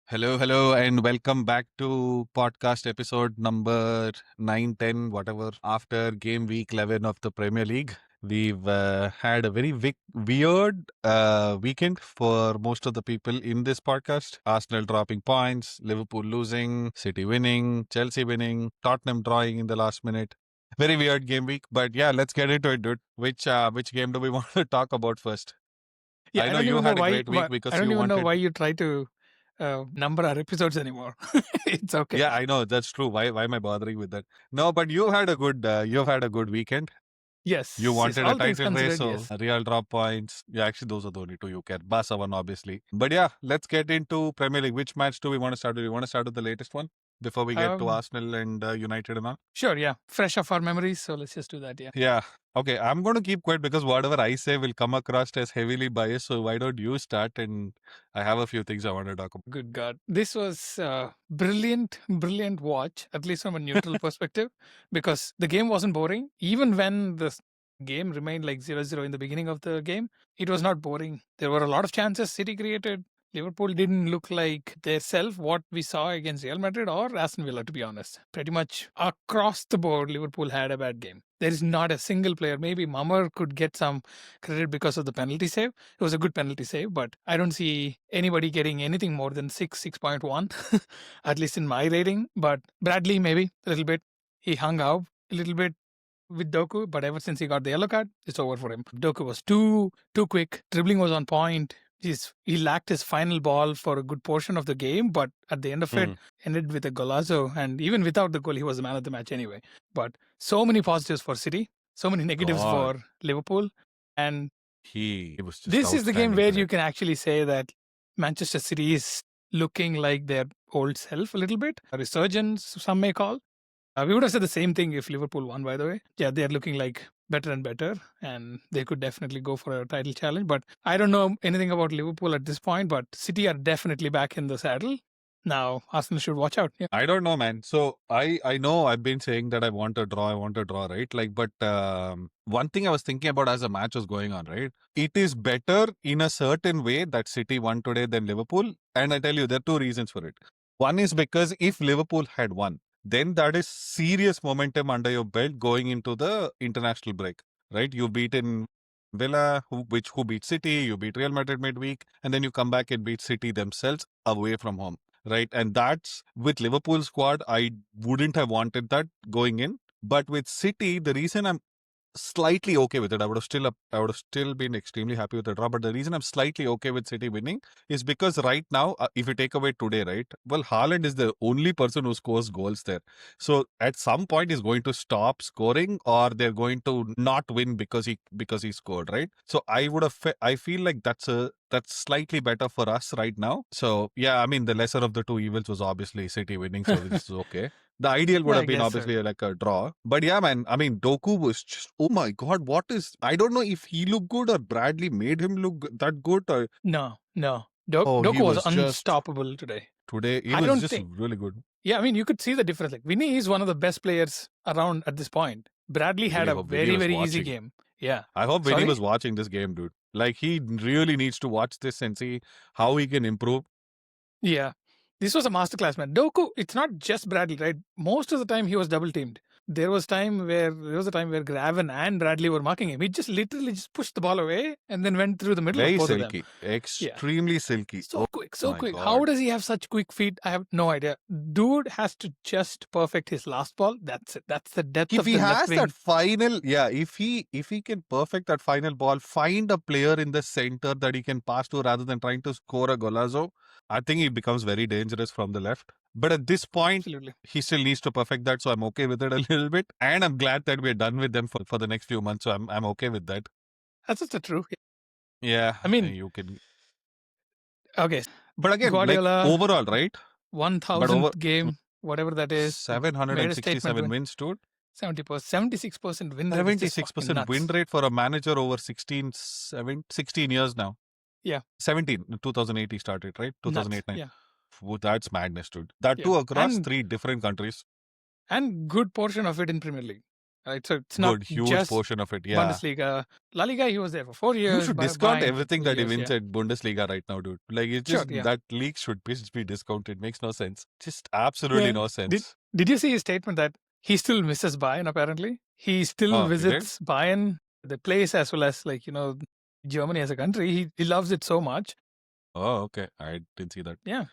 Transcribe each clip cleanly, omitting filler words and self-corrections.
Hello, and welcome back to podcast episode number 9, 10, whatever. After game week 11 of the Premier League, we've had a very weird weekend for most of the people in this podcast. Arsenal dropping points, Liverpool losing, City winning, Chelsea winning, Tottenham drawing in the last minute. Very weird game week, but yeah, let's get into it, dude. Which game do we want to talk about first? Yeah, I I know don't you even know had a why. great week because I don't you even know wanted. why you try to number our episodes anymore. It's okay. Yeah, I know that's true. Why am I bothering with that? No, but you've had a good weekend. You Yes, yes. wanted a All things title race, considered, so yes. Real drop points. Yeah, actually, those are the only two you care. Barca won, obviously. But yeah, let's get into Premier League. Which match do we want to start with? You want to start with the latest one before we get to Um, Arsenal and United and all? sure. Yeah, fresh off our memories. So let's just do that. Yeah. Yeah. Okay, I'm going to keep quiet because whatever I say will come across as heavily biased. So why don't you start? And I have a few things I want to talk about. Good God, this was brilliant, brilliant watch. At least from a neutral perspective, because the game wasn't boring. Even when the game remained like 0-0 in the beginning of the game, it was not boring. There were a lot of chances City created. Liverpool didn't look like their self, what we saw against Real Madrid or Aston Villa, to be honest. Pretty much across the board, Liverpool had a bad game. There is not a single player. Maybe Mummer could get some credit because of the penalty save. It was a good penalty save, but I don't see anybody getting anything more than 6.1, at least in my rating. But Bradley, maybe a little bit. He hung out a little bit with Doku, but ever since he got the yellow card, it's over for him. Doku was too quick. Dribbling was on point. He lacked his final ball for a good portion of the game, but at the end of it, ended with a golazo. And even without the goal, he was the man of the match anyway. But so many positives for City, so many negatives God, for Liverpool. And he was just this is the game outstanding where today. you can actually say that Manchester City is looking like their old self a little bit. A resurgence, some may call. We would have said the same thing if Liverpool won, by the way. Yeah, they're looking like better and better, and they could definitely go for a title challenge. But I don't know anything about Liverpool at this point, but City are definitely back in the saddle. Now, Arsenal should watch out. Yeah. I don't know, man. So I know I've been saying that I want to draw, right? Like, but one thing I was thinking about as the match was going on, right? It is better in a certain way that City won today than Liverpool, and I tell you, there are two reasons for it. One is because if Liverpool had won, then that is serious momentum under your belt going into the international break, right? You've beaten Villa, who beat City, you beat Real Madrid midweek, and then you come back and beat City themselves away from home, right? And that's with Liverpool squad. I wouldn't have wanted that going in, but with City, the reason I'm slightly okay with it. I would have still been extremely happy with the draw. But the reason I'm slightly okay with City winning is because right now, if you take away today, right, well, Haaland is the only person who scores goals there. So at some point, he's going to stop scoring, or they're going to not win because he scored, right? So I feel like that's slightly better for us right now. So yeah, I mean, the lesser of the two evils was obviously City winning, so this is okay. The ideal would Yeah, I have been guess so. obviously like a draw. But yeah, man, I mean, Doku was just, oh my God, I don't know if he looked good or Bradley made him look that good. Or, No. he Doku was was just, unstoppable today. today, he I was don't just think. really good. Yeah, I mean, you could see the difference. Like, Vinny is one of the best players around at this point. Bradley I had really a hope Vinny very, was very easy watching. game. Yeah. I hope Vinny Sorry? was watching this game, dude. Like, he really needs to watch this and see how he can improve. Yeah. This was a masterclass, man. Doku, it's not just Bradley, right? Most of the time he was double teamed. There was a time where Graven and Bradley were marking him. He just literally just pushed the ball away and then went through the middle of Very both of them. silky, Yeah. extremely silky. So Oh quick, so my quick. How God. does he have such quick feet? I have no idea. Dude has to just perfect his last ball. That's it. That's the depth If of he the left has wing. that final, yeah, if he can perfect that final ball, find a player in the center that he can pass to rather than trying to score a golazo, I think he becomes very dangerous from the left. But at this point, Absolutely. he still needs to perfect that, so I'm okay with it a little bit. And I'm glad that we're done with them for the next few months, so I'm okay with that. That's just the truth. Yeah, I mean, you can. okay. But again, like Guardiola, overall, right? But over 1000th game, whatever that is, made a statement 767 win. wins, dude. 76% win rate is just fucking 76% win nuts. rate for a manager over 16 years now. Yeah. 17, 2008 he started, right? 2008, Nuts. 9. Yeah. Ooh, that's madness, dude. That Yeah. too across three different countries. And good portion of it in Premier League. right? So it's not Good, huge just portion of it. Yeah. Bundesliga. La Liga, he was there for 4 You years. should discount Bayern for everything 2 that he years. wins Yeah. at Bundesliga right now, dude. Like, it's Sure. just Yeah. that league should be discounted. Makes no sense. Just absolutely Yeah. no Did sense. Did you see his statement that he still misses Bayern? Apparently, he still Oh, he did? visits Bayern, the place, as well as Germany as a country. He loves it so much. Oh, okay. I didn't see that. Yeah.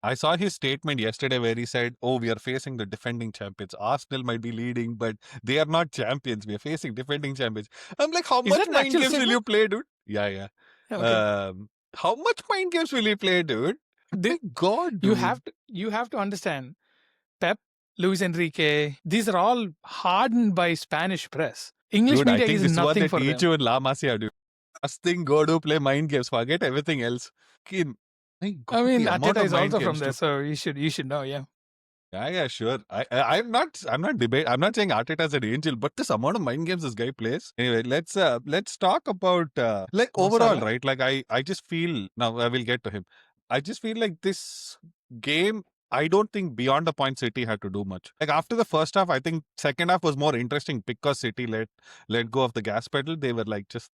I saw his statement yesterday where he said, "Oh, we are facing the defending champions. Arsenal might be leading, but they are not champions. We are facing defending champions." I'm like, how Is much that an mind actual games will statement? you play, dude? Yeah, yeah. Yeah, okay. How much mind games will you play, dude? My God, You dude. have to understand, Pep, Luis Enrique, these are all hardened by Spanish press. English Dude, I media think is this is what nothing they for teach them. you in La Masia, dude. First thing, go to play mind games. Forget everything else. My I God, mean, the amount Ateta of is mind also from games, there, dude. so you should know. Yeah. Yeah, yeah, sure. I'm not debate. I'm not saying Arteta is an angel, but this amount of mind games this guy plays. Anyway, let's talk about like Mo overall, Salah. right? Like I just feel now I will get to him. I just feel like this game. I don't think beyond the point City had to do much. Like after the first half, I think second half was more interesting because City let go of the gas pedal. They were like just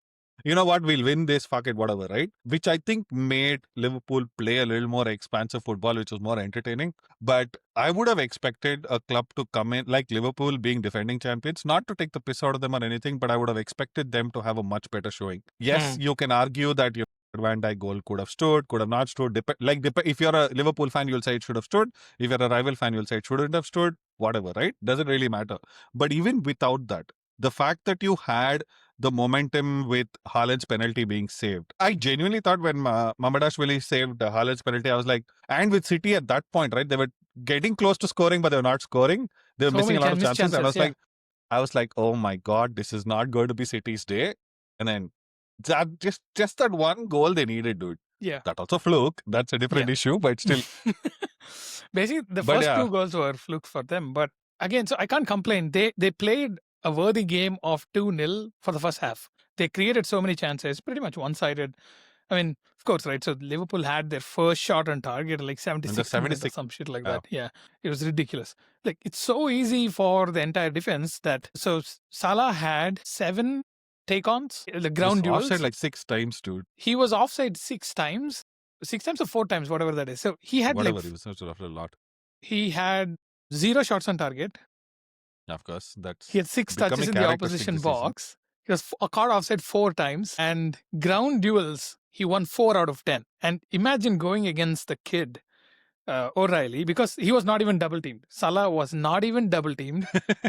you know what, we'll win this, fuck it, whatever, right? Which I think made Liverpool play a little more expansive football, which was more entertaining. But I would have expected a club to come in, like Liverpool being defending champions, not to take the piss out of them or anything, but I would have expected them to have a much better showing. Yes, you can argue that your Van Dijk goal could have stood, could have not stood. If you're a Liverpool fan, you'll say it should have stood. If you're a rival fan, you'll say it shouldn't have stood. Whatever, right? Doesn't really matter. But even without that, the fact that you had the momentum with Haaland's penalty being saved. I genuinely thought when Mamadashvili saved Haaland's penalty, I was like, and with City at that point, right, they were getting close to scoring, but they were not scoring. They were So missing many a lot of missed chances, and chances. Yeah. I was like, oh my god, this is not going to be City's day. And then that just that one goal they needed, dude. Yeah. That also fluke. That's a different issue, but still. Basically, the But first yeah, 2 goals were fluke for them. But again, so I can't complain. They played a worthy game of 2-0 for the first half. They created so many chances, pretty much one-sided. I mean, of course, right? So Liverpool had their first shot on target at like in the 76th minute or 76th. some shit like Yeah. that. Yeah, it was ridiculous. Like, it's so easy for the entire defense that so Salah had 7 take-ons, the ground duels. Offside like 6 times, dude. He was offside 6 times. 6 times or 4 times, whatever that is. So he had Whatever, he was after a lot. he had 0 shots on target. Of course, that's He had 6 touches becoming in the characteristic opposition this season. box. He was caught offside 4 times. And ground duels, he won 4 out of 10. And imagine going against the kid, O'Reilly, because he was not even double teamed. Salah was not even double teamed.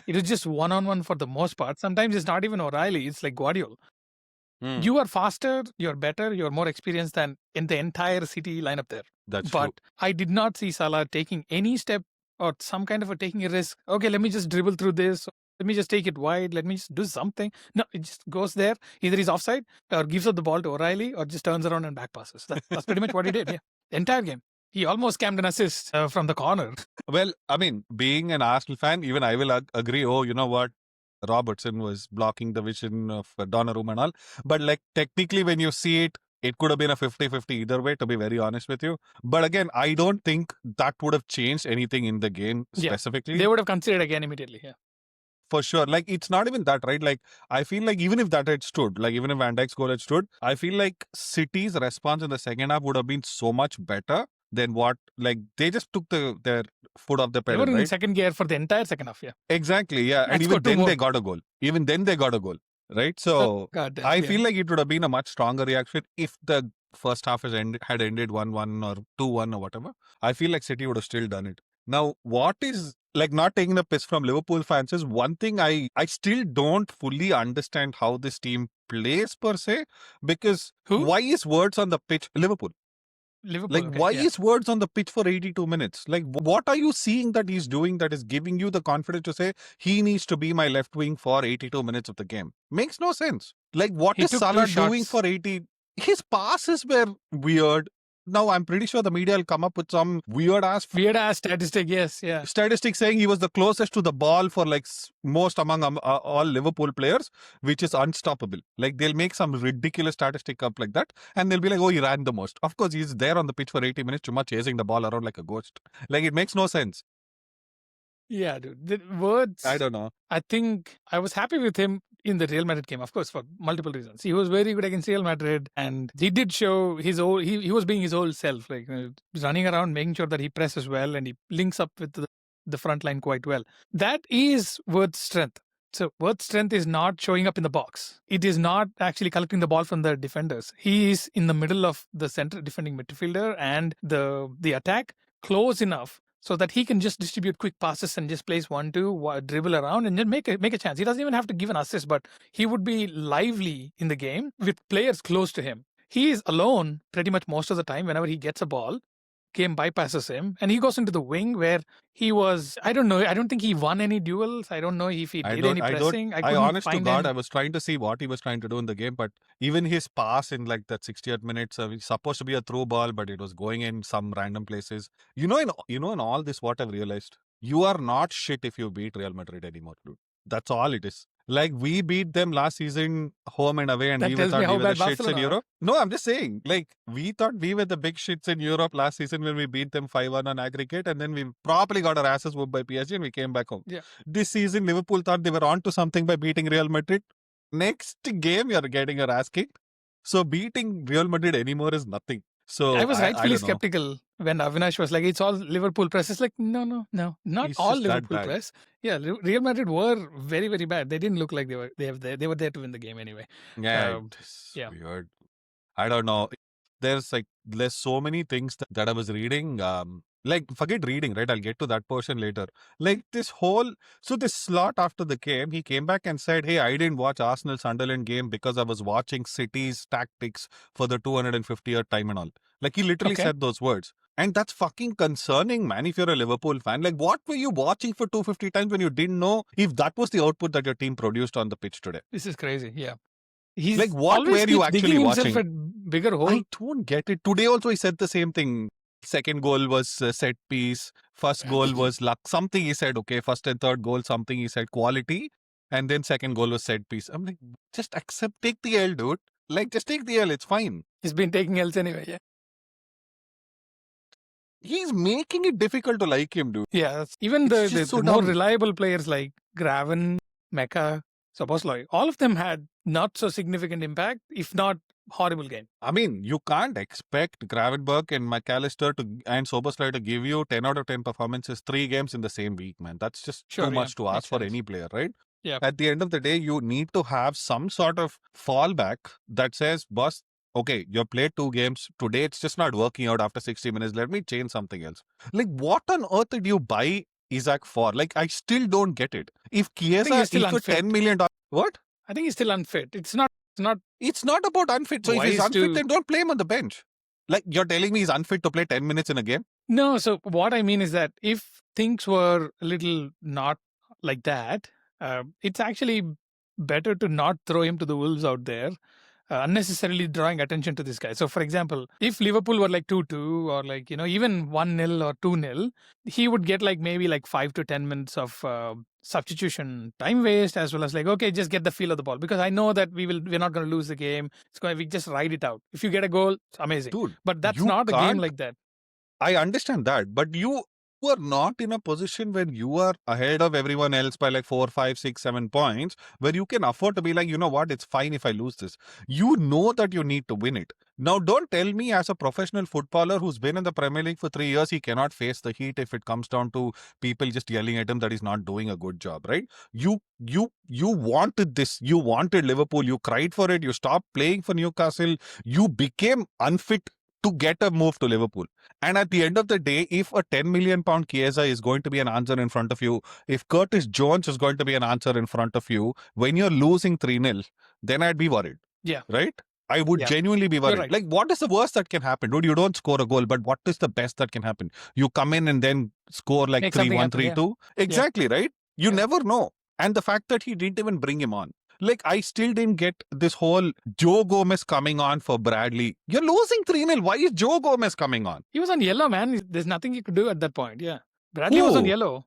It was just one-on-one for the most part. Sometimes it's not even O'Reilly, it's like Guardiola. You are faster, you're better, you're more experienced than in the entire City lineup there. That's But true. I did not see Salah taking any step or some kind of taking a risk. Okay, let me just dribble through this. Let me just take it wide. Let me just do something. No, it just goes there. Either he's offside or gives up the ball to O'Reilly or just turns around and back passes. That's pretty much what he did. Yeah, the entire game. He almost scammed an assist from the corner. Well, I mean, being an Arsenal fan, even I will agree. Oh, you know what? Robertson was blocking the vision of Donnarumma and all. But like technically, when you see it, it could have been a 50-50 either way, to be very honest with you. But again, I don't think that would have changed anything in the game specifically. They would have considered again immediately. Yeah. For sure. Like, it's not even that, right? Like, I feel like even if that had stood, like, even if Van Dijk's goal had stood, I feel like City's response in the second half would have been so much better than what, like, they just took their foot off the They pedal, were in right? second gear for the entire second half. Yeah. Exactly, yeah. And And even scored 2 then more. they got a goal. Even then they got a goal, right? So God damn, I yeah. feel like it would have been a much stronger reaction if the first half had ended 1-1 or 2-1 or whatever. I feel like City would have still done it. Now, what is like not taking the piss from Liverpool fans is one thing I still don't fully understand how this team plays per se, because Who? why is words on the pitch Liverpool? Liverpool. Like, okay, why yeah. is words on the pitch for 82 minutes? Like, what are you seeing that he's doing that is giving you the confidence to say he needs to be my left wing for 82 minutes of the game? Makes no sense. Like, what He is took 2 Salah doing shots. for 80? His passes were weird. Now, I'm pretty sure the media will come up with some weird ass statistic, yes, yeah. statistics saying he was the closest to the ball for like most among all Liverpool players, which is unstoppable. Like, they'll make some ridiculous statistic up like that, and they'll be like, oh, he ran the most. Of course, he's there on the pitch for 80 minutes, chuma chasing the ball around like a ghost. Like, it makes no sense. Yeah, dude. The words. I don't know. I think I was happy with him in the Real Madrid game, of course, for multiple reasons. He was very good against Real Madrid, and he did show his old. He was being his old self, like running around, making sure that he presses well and he links up with the front line quite well. That is Wirtz's strength. So Wirtz's strength is not showing up in the box. It is not actually collecting the ball from the defenders. He is in the middle of the center defending midfielder and the attack, close enough so that he can just distribute quick passes and just place 1-2, dribble around and then make a chance. He doesn't even have to give an assist, but he would be lively in the game with players close to him. He is alone pretty much most of the time whenever he gets a ball. Game bypasses him and he goes into the wing where he was, I don't know, I don't think he won any duels. I don't know if he did any pressing. I honest to God, I was trying to see what he was trying to do in the game, but even his pass in like that 60th minutes, it's supposed to be a through ball, but it was going in some random places. In all this, what I've realized, you are not shit if you beat Real Madrid anymore, dude. That's all it is. Like we beat them last season home and away, and that we tells thought me how we were the bad shits in Barcelona are. Europe. No, I'm just saying, like we thought we were the big shits in Europe last season when we beat them 5-1 on aggregate, and then we properly got our asses whooped by PSG and we came back home. Yeah. This season, Liverpool thought they were onto something by beating Real Madrid. Next game, you're getting your ass kicked. So beating Real Madrid anymore is nothing. So I was rightfully don't know. skeptical when Avinash was like, it's all Liverpool press. It's like, no, not It's all just that Liverpool bad. press. Yeah, Real Madrid were very, very bad. They didn't look like they were there to win the game anyway. Yeah, it's yeah. weird. I don't know. There's so many things that I was reading. Like forget reading, right? I'll get to that portion later. Like this slot after the game, he came back and said, "Hey, I didn't watch Arsenal Sunderland game because I was watching City's tactics for the 250th time and all." Like he literally Okay. said those words. And that's fucking concerning, man, if you're a Liverpool fan. Like, what were you watching for 250 times when you didn't know if that was the output that your team produced on the pitch today? This is crazy. Yeah. He's like, what always were you keeps actually digging himself watching? a bigger hole. I don't get it. Today also he said the same thing. Second goal was set piece. First goal was luck. Something he said, okay. First and third goal, something he said quality. And then second goal was set piece. I'm like, just accept, take the L, dude. Like, just take the L. It's fine. He's been taking L's anyway, yeah. He's making it difficult to like him, dude. Yeah, even It's the so more dumb. reliable players like Graven, Mecca, Szoboszlai, all of them had not so significant impact, if not horrible game. I mean, you can't expect Gravenberg and McAllister and Soberslide to give you 10 out of 10 performances 3 games in the same week, man. That's just Sure, too yeah. much to ask Makes for sense. any player, right? Yeah. At the end of the day, you need to have some sort of fallback that says, boss, okay, you played 2 games. Today, it's just not working out after 60 minutes. Let me change something else. Like, what on earth did you buy Isaac for? Like, I still don't get it. If Chiesa is for $10 million, what? I think he's still unfit. It's not about unfit. So if he's unfit, then don't play him on the bench. Like, you're telling me he's unfit to play 10 minutes in a game? No, so what I mean is that if things were a little not like that, it's actually better to not throw him to the wolves out there, unnecessarily drawing attention to this guy. So, for example, if Liverpool were like 2-2 or like, even 1-0 or 2-0, he would get like maybe like 5 to 10 minutes of substitution time waste, as well as like, okay, just get the feel of the ball, because I know that we're not going to lose the game. We just ride it out. If you get a goal, it's amazing. Dude, but that's not a game like that. I understand that, but you are not in a position where you are ahead of everyone else by like 4, 5, 6, 7 points, where you can afford to be like, you know what, it's fine if I lose this. You know that you need to win it. Now, don't tell me as a professional footballer who's been in the Premier League for 3 years, he cannot face the heat if it comes down to people just yelling at him that he's not doing a good job, right? You wanted this. You wanted Liverpool. You cried for it. You stopped playing for Newcastle. You became unfit to get a move to Liverpool. And at the end of the day, if a £10 million Chiesa is going to be an answer in front of you, if Curtis Jones is going to be an answer in front of you, when you're losing 3-0, then I'd be worried. Yeah. Right? I would genuinely be worried. Right. Like, what is the worst that can happen? Dude, you don't score a goal, but what is the best that can happen? You come in and then score like 3-1, 3-2. Exactly, right? You never know. And the fact that he didn't even bring him on. Like, I still didn't get this whole Joe Gomez coming on for Bradley. You're losing 3-0. Why is Joe Gomez coming on? He was on yellow, man. There's nothing you could do at that point. Yeah. Bradley was on yellow.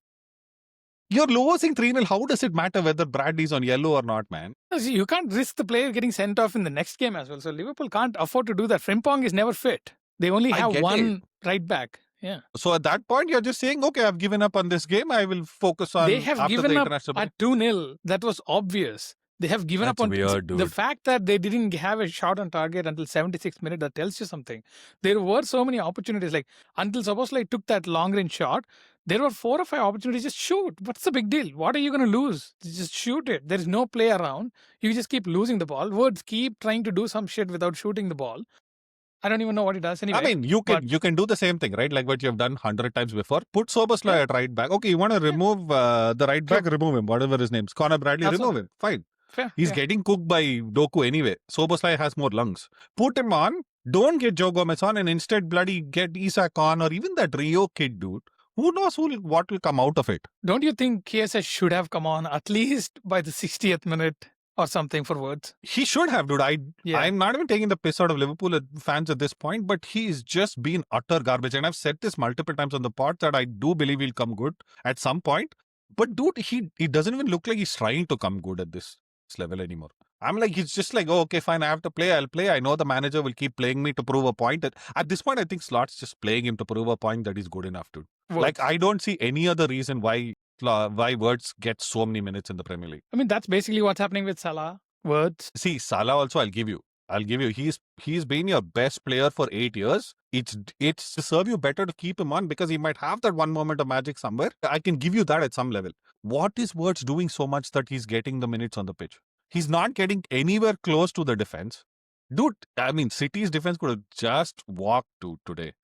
You're losing 3-0. How does it matter whether Bradley's on yellow or not, man? You can't risk the player getting sent off in the next game as well. So Liverpool can't afford to do that. Frimpong is never fit. They only have one right back. Yeah. So at that point, you're just saying, okay, I've given up on this game. I will focus They on have after the given up international break. at 2-0. That was obvious. They have given up That's on weird, the dude. fact that they didn't have a shot on target until 76th minute. That tells you something. There were so many opportunities. Like until supposedly took that long range shot, there were 4 or 5 opportunities. Just shoot. What's the big deal? What are you going to lose? Just shoot it. There is no play around. You just keep losing the ball. Words keep trying to do some shit without shooting the ball. I don't even know what he does I anyway. mean, you but can do the same thing, right? Like what you've done 100 times before. Put Soboslai Yeah. at right back. Okay, you want to remove the right True. back, remove him. Whatever his name's. Connor Bradley, That's remove him. Fine. fair. He's Yeah. getting cooked by Doku anyway. Soboslai has more lungs. Put him on. Don't get Joe Gomez on, and instead bloody get Isak on, or even that Rio kid, dude. Who knows what will come out of it? Don't you think KSS should have come on at least by the 60th minute or something for Words? He should have, dude. I'm not even taking the piss out of Liverpool fans at this point, but he's just been utter garbage. And I've said this multiple times on the pod that I do believe he'll come good at some point. But dude, he doesn't even look like he's trying to come good at this level anymore. I'm like, he's just like, oh, okay, fine, I have to play, I'll play. I know the manager will keep playing me to prove a point. At this point, I think Slot's just playing him to prove a point that he's good enough, dude. Like, I don't see any other reason why Words gets so many minutes in the Premier League. I mean, that's basically what's happening with Salah. Words. See, Salah also, I'll give you. He's been your best player for 8 years. It's to serve you better to keep him on because he might have that one moment of magic somewhere. I can give you that at some level. What is Words doing so much that he's getting the minutes on the pitch? He's not getting anywhere close to the defense. Dude, I mean, City's defense could have just walked today.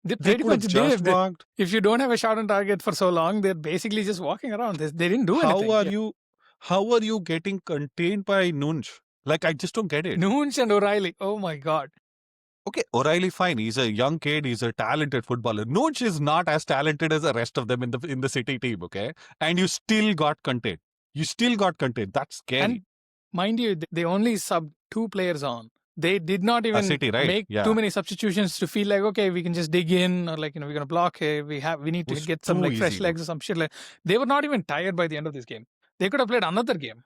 They pretty could much have just did. walked. If you don't have a shot on target for so long, they're basically just walking around. They didn't do anything. How are you getting contained by Nunch? Like, I just don't get it. Nunch and O'Reilly. Oh my God. Okay, O'Reilly, fine. He's a young kid. He's a talented footballer. Nunch is not as talented as the rest of them in the City team, okay? And you still got contained. That's scary. And mind you, they only subbed 2 players on. They did not even City, right? make too many substitutions to feel like, okay, we can just dig in or like, we're going to block here. We need to get some like fresh legs or some shit. They were not even tired by the end of this game. They could have played another game.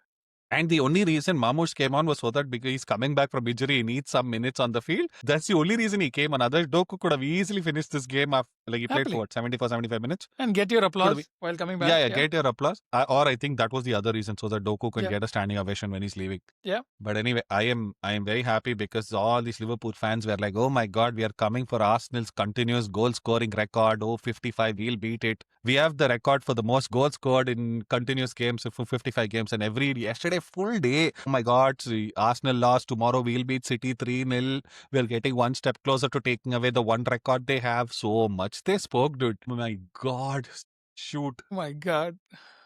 And the only reason Mamouche came on was so that because he's coming back from injury, he needs some minutes on the field. That's the only reason he came on. Otherwise, Doku could have easily finished this game after, like he played for what, 74, 75 minutes? And get your applause while coming back. Yeah, get your applause. Or I think that was the other reason, so that Doku can get a standing ovation when he's leaving. Yeah. But anyway, I am very happy because all these Liverpool fans were like, oh my God, we are coming for Arsenal's continuous goal scoring record. Oh, 55, we'll beat it. We have the record for the most goals scored in continuous games for 55 games. And yesterday, full day. Oh my God, Arsenal lost. Tomorrow we'll beat City 3-0. We're getting one step closer to taking away the one record they have. So much they spoke, dude. Oh my God, shoot. Oh my God.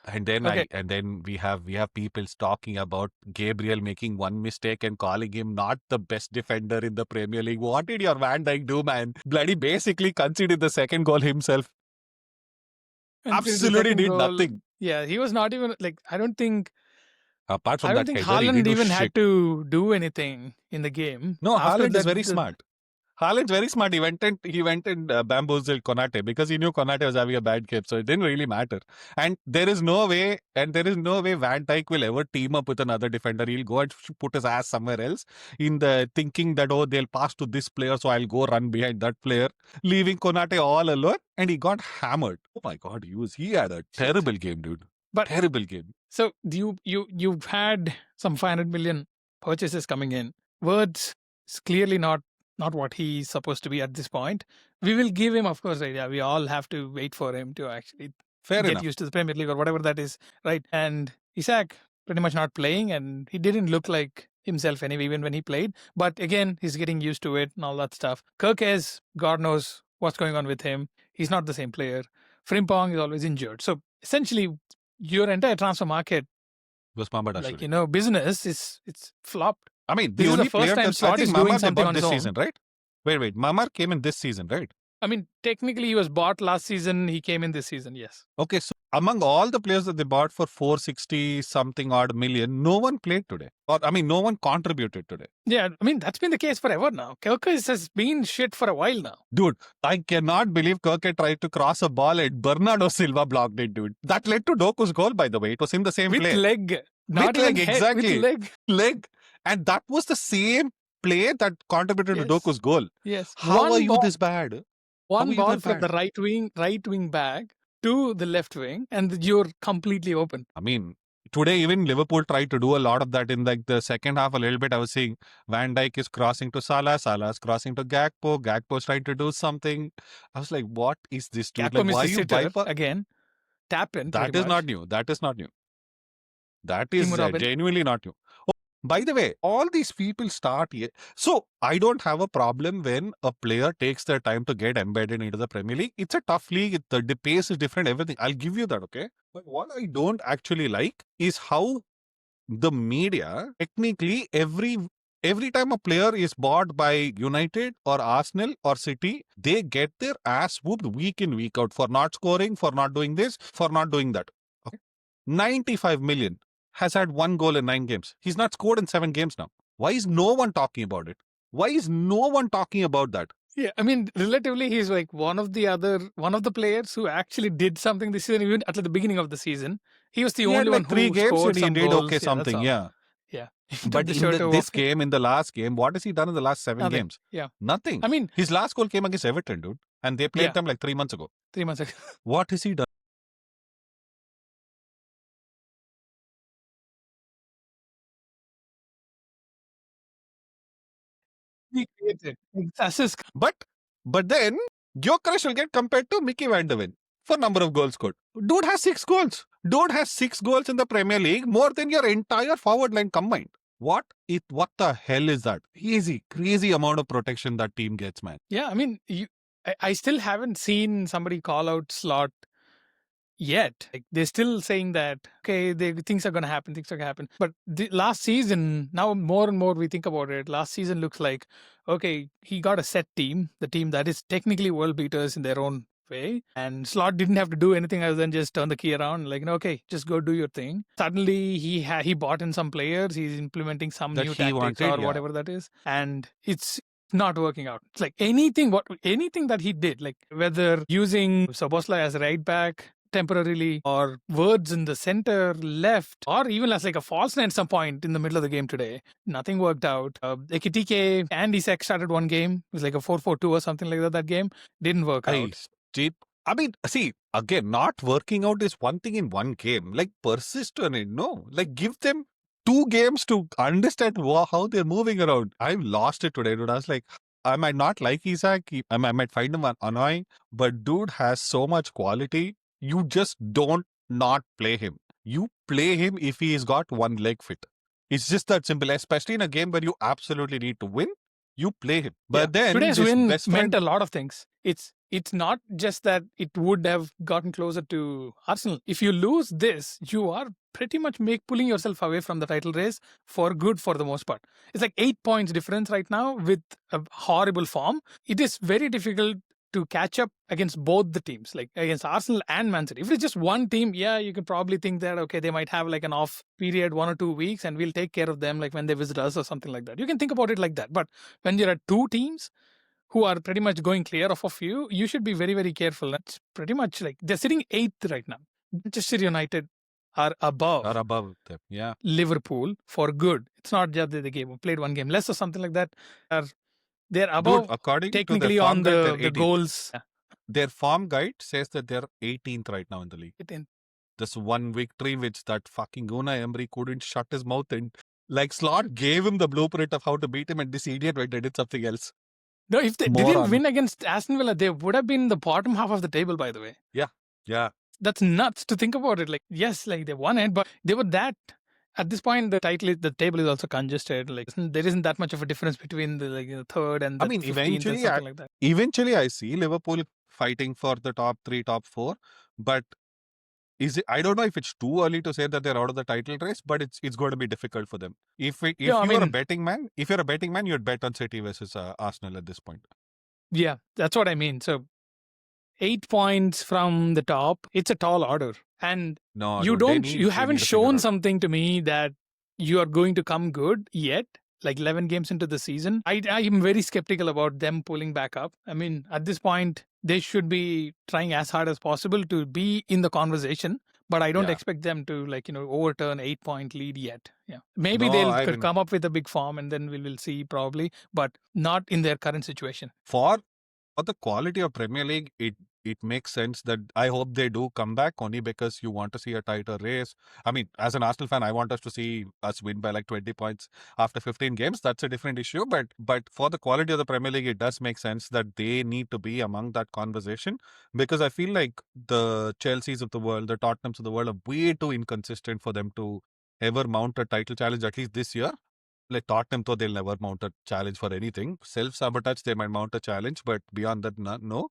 And then we have people talking about Gabriel making one mistake and calling him not the best defender in the Premier League. What did your Van Dijk do, man? Bloody basically conceded the second goal himself. Absolutely did nothing. Yeah, he was not even like, I don't think Haaland even had to do anything in the game. No, Haaland is very smart. Haaland's very smart. He went and bamboozled Konate because he knew Konate was having a bad game, so it didn't really matter. And there is no way Van Dijk will ever team up with another defender. He'll go and put his ass somewhere else in the thinking that, oh, they'll pass to this player, so I'll go run behind that player, leaving Konate all alone, and he got hammered. Oh my God, he had a terrible game, dude. Terrible game. So you've had some 500 million purchases coming in. Words is clearly not what he's supposed to be at this point. We will give him, of course, right? Yeah, we all have to wait for him to actually get used to the Premier League or whatever that is, right? And Isak pretty much not playing, and he didn't look like himself anyway, even when he played. But again, he's getting used to it and all that stuff. Kirkes, God knows what's going on with him. He's not the same player. Frimpong is always injured. So essentially, your entire transfer market, business it's flopped. I mean, this is the first time Slot is doing something on this season, right? Wait, Mamar came in this season, right? I mean, technically he was bought last season. He came in this season, yes. Okay, so among all the players that they bought for 460 something odd million, no one played today. No one contributed today. Yeah, I mean, that's been the case forever now. Kirkes has been shit for a while now. Dude, I cannot believe Kirkes tried to cross a ball and Bernardo Silva blocked it, dude. That led to Doku's goal, by the way. It was him the same play. With leg. Not with leg, exactly. With leg. And that was the same play that contributed to Doku's goal. Yes. How are you this bad? One you ball that from the bad? right wing back to the left wing, and you're completely open. I mean, today even Liverpool tried to do a lot of that in like the second half a little bit. I was seeing Van Dijk is crossing to Salah, Salah's crossing to Gakpo's trying to do something. I was like, what is this, dude? Gakpo Like, missed why the you sitter bypass? again. Tap in pretty That is not much. new. That is not new. That Timo is Robin. genuinely not new. Oh, by the way, all these people start here. So I don't have a problem when a player takes their time to get embedded into the Premier League. It's a tough league. The pace is different, everything. I'll give you that, okay? But what I don't actually like is how the media technically every time a player is bought by United or Arsenal or City, they get their ass whooped week in week out for not scoring, for not doing this, for not doing that. Okay? 95 million has had 1 goal in 9 games. He's not scored in 7 games now. Why is no one talking about it? Why is no one talking about that? Yeah, I mean, relatively, he's like one of the players who actually did something this season, even at the beginning of the season. He was the He had only one like 3 games who and scored he some did okay goals. Yeah, that's something. all. Yeah. Yeah. He took But the in shirt this off. game, in the last game, what has he done in the last 7 Nothing. games? Yeah. Nothing. I mean, His last goal came against Everton, dude. And they played yeah, them like 3 months ago. 3 months ago. What has he done? He created assist. But then Gyökeres will get compared to Mickey Van de Ven for number of goals scored. Dude has 6 goals. Dude has 6 goals in the Premier League, more than your entire forward line combined. What the hell is that? Crazy amount of protection that team gets, man. Yeah, I mean, I still haven't seen somebody call out Slot yet. Like, they're still saying that, okay, things are going to happen, things are going to happen. But the last season, now more and more we think about it, last season looks like, okay, he got a set team, the team that is technically world beaters in their own way. And Slot didn't have to do anything other than just turn the key around, like, okay, just go do your thing. Suddenly, he bought in some players, he's implementing some That new he tactics wanted, or yeah. whatever that is. And it's not working out. It's like anything that he did, like whether using Soboslai as a right back temporarily, or words in the center left, or even as like a false nine at some point in the middle of the game today. Nothing worked out. Ekitike and Isak started one game. It was like a 4-4-2 or something like that. That game didn't work out. I mean, see, again, not working out is one thing in one game. Like, persist on it. No. Like, give them 2 games to understand how they're moving around. I've lost it today, dude. I was like, I might not like Isak. I might find him annoying, but dude has so much quality. You just don't not play him. You play him if he's got one leg fit. It's just that simple, especially in a game where you absolutely need to win. You play him. But then Today's this win best meant friend, a lot of things. It's not just that it would have gotten closer to Arsenal. If you lose this, you are pretty much pulling yourself away from the title race for good for the most part. It's like 8 points difference right now with a horrible form. It is very difficult to catch up against both the teams, like against Arsenal and Man City. If it's just one team, yeah, you could probably think that, okay, they might have like an off period, 1 or 2 weeks, and we'll take care of them like when they visit us or something like that. You can think about it like that. But when you're at 2 teams who are pretty much going clear of you, you should be very, very careful. It's pretty much like they're sitting 8th right now. Manchester United are above them. Yeah. Liverpool for good. It's not just that they played one game less or something like that. They're above, Dude, according to their technically, form on guide, they're the 18th. goals. Their form guide says that they're 18th right now in the league. 18th. This one victory which that fucking Unai Emery couldn't shut his mouth in. Like, Slot gave him the blueprint of how to beat him, and this idiot went and did something else. No, if they didn't win against Aston Villa, they would have been in the bottom half of the table, by the way. Yeah. That's nuts to think about it. Like, yes, like they won it, but they were that. At this point, the table is also congested. Like, there isn't that much of a difference between the third and the 15th and something like that. Eventually, I see Liverpool fighting for the top 3, top 4, but I don't know if it's too early to say that they're out of the title race, but it's going to be difficult for them. If you're a betting man, you'd bet on City versus Arsenal at this point. Yeah, that's what I mean. So 8 points from the top, it's a tall order. And you haven't shown something to me that you are going to come good yet, like 11 games into the season. I am very skeptical about them pulling back up. I mean, at this point, they should be trying as hard as possible to be in the conversation, but I don't expect them to overturn 8-point lead yet. Yeah, maybe they'll come up with a big form and then we will see probably, but not in their current situation. for the quality of Premier League, it makes sense that I hope they do come back only because you want to see a tighter race. I mean, as an Arsenal fan, I want us to see us win by like 20 points after 15 games. That's a different issue. But for the quality of the Premier League, it does make sense that they need to be among that conversation because I feel like the Chelseas of the world, the Tottenhams of the world are way too inconsistent for them to ever mount a title challenge, at least this year. Like Tottenham, though they'll never mount a challenge for anything. Self-sabotage, they might mount a challenge, but beyond that, no.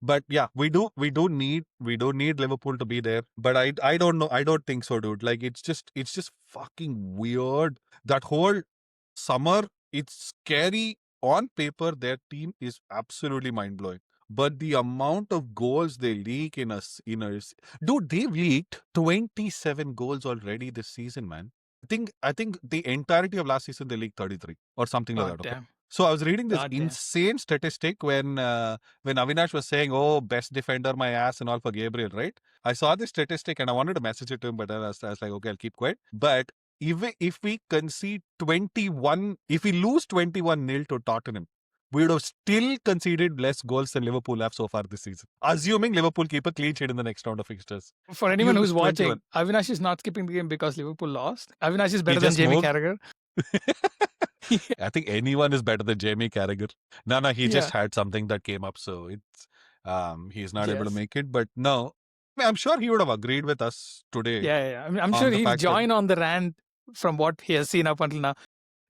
But yeah, we do need Liverpool to be there. But I don't know. I don't think so, dude. Like it's just fucking weird. That whole summer, it's scary. On paper, their team is absolutely mind blowing. But the amount of goals they leak dude, they've leaked 27 goals already this season, man. I think the entirety of last season they leaked 33 or something like God that. Okay. damn. So I was reading this God damn. insane statistic when Avinash was saying, "Oh, best defender, my ass," and all for Gabriel, right? I saw this statistic and I wanted to message it to him, but I was like, okay, I'll keep quiet. But if we concede 21, if we lose 21-0 to Tottenham, we would have still conceded less goals than Liverpool have so far this season. Assuming Liverpool keep a clean sheet in the next round of fixtures. For You anyone who's lose 21. watching, Avinash is not skipping the game because Liverpool lost. Avinash is He better than just Jamie moved. Carragher. I think anyone is better than Jamie Carragher. No, he just Yeah. had something that came up, so it's he's not able to Yes. make it. But no, I mean, I'm sure he would have agreed with us today Yeah. I mean, I'm sure on the he'll fact that join on the rant from what he has seen up until now.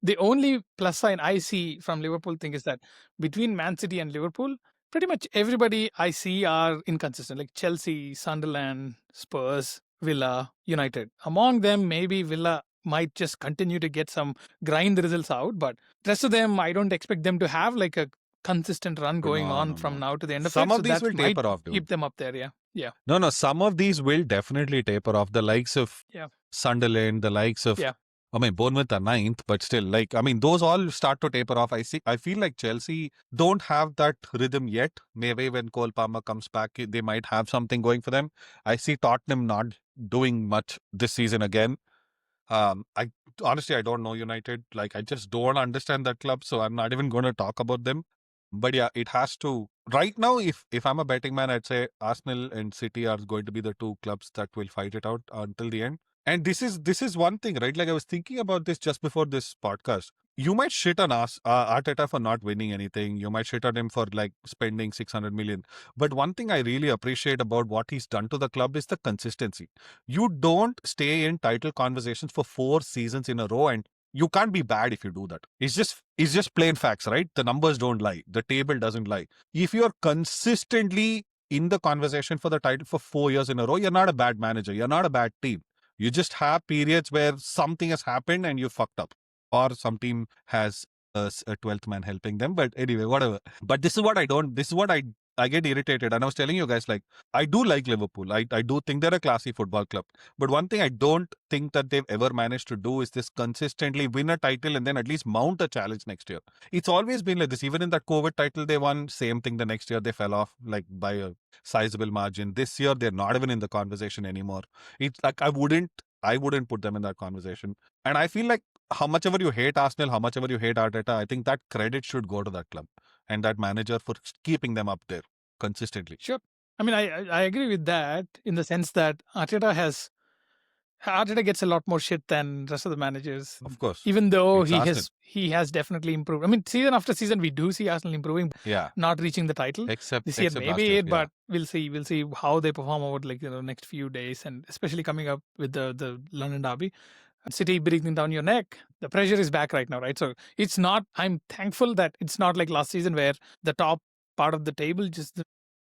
The only plus sign I see from Liverpool thing is that between Man City and Liverpool, pretty much everybody I see are inconsistent, like Chelsea, Sunderland, Spurs, Villa, United. Among them, maybe Villa might just continue to get some grind the results out, but rest of them, I don't expect them to have like a consistent run going on from no. now to the end of Some it. So of these that will might taper off, dude. keep them up there. Yeah. Yeah. No, some of these will definitely taper off. The likes of Yeah. Sunderland, the likes of, Yeah. I mean, Bournemouth are ninth, but still, like, I mean, those all start to taper off. I feel like Chelsea don't have that rhythm yet. Maybe when Cole Palmer comes back, they might have something going for them. I see Tottenham not doing much this season again. I honestly I don't know United. Like I just don't understand that club, so I'm not even going to talk about them. But yeah, it has to. Right now, if I'm a betting man, I'd say Arsenal and City are going to be the two clubs that will fight it out until the end. And this is one thing, right? Like I was thinking about this just before this podcast. You might shit on Arteta for not winning anything. You might shit on him for like spending 600 million. But one thing I really appreciate about what he's done to the club is the consistency. You don't stay in title conversations for 4 seasons in a row, and you can't be bad if you do that. It's just plain facts, right? The numbers don't lie. The table doesn't lie. If you're consistently in the conversation for the title for 4 years in a row, you're not a bad manager. You're not a bad team. You just have periods where something has happened and you fucked up, or some team has a 12th man helping them. But anyway, whatever. But this is what I don't. This is what I get irritated. And I was telling you guys, like, I do like Liverpool. I do think they're a classy football club. But one thing I don't think that they've ever managed to do is this consistently win a title and then at least mount a challenge next year. It's always been like this. Even in that COVID title they won, same thing. The next year they fell off like by a sizable margin. This year they're not even in the conversation anymore. It's like I wouldn't put them in that conversation. And I feel like how much ever you hate Arsenal, how much ever you hate Arteta, I think that credit should go to that club and that manager for keeping them up there consistently. Sure. I mean, I agree with that in the sense that Arteta gets a lot more shit than rest of the managers. Of course. Even though It's Arsenal. he has definitely improved. I mean, season after season we do see Arsenal improving, Yeah. not reaching the title. Except This year last maybe year. it, but we'll see how they perform over like next few days, and especially coming up with the London derby. City breathing down your neck. The pressure is back right now, right? So it's not. I'm thankful that it's not like last season where the top part of the table, just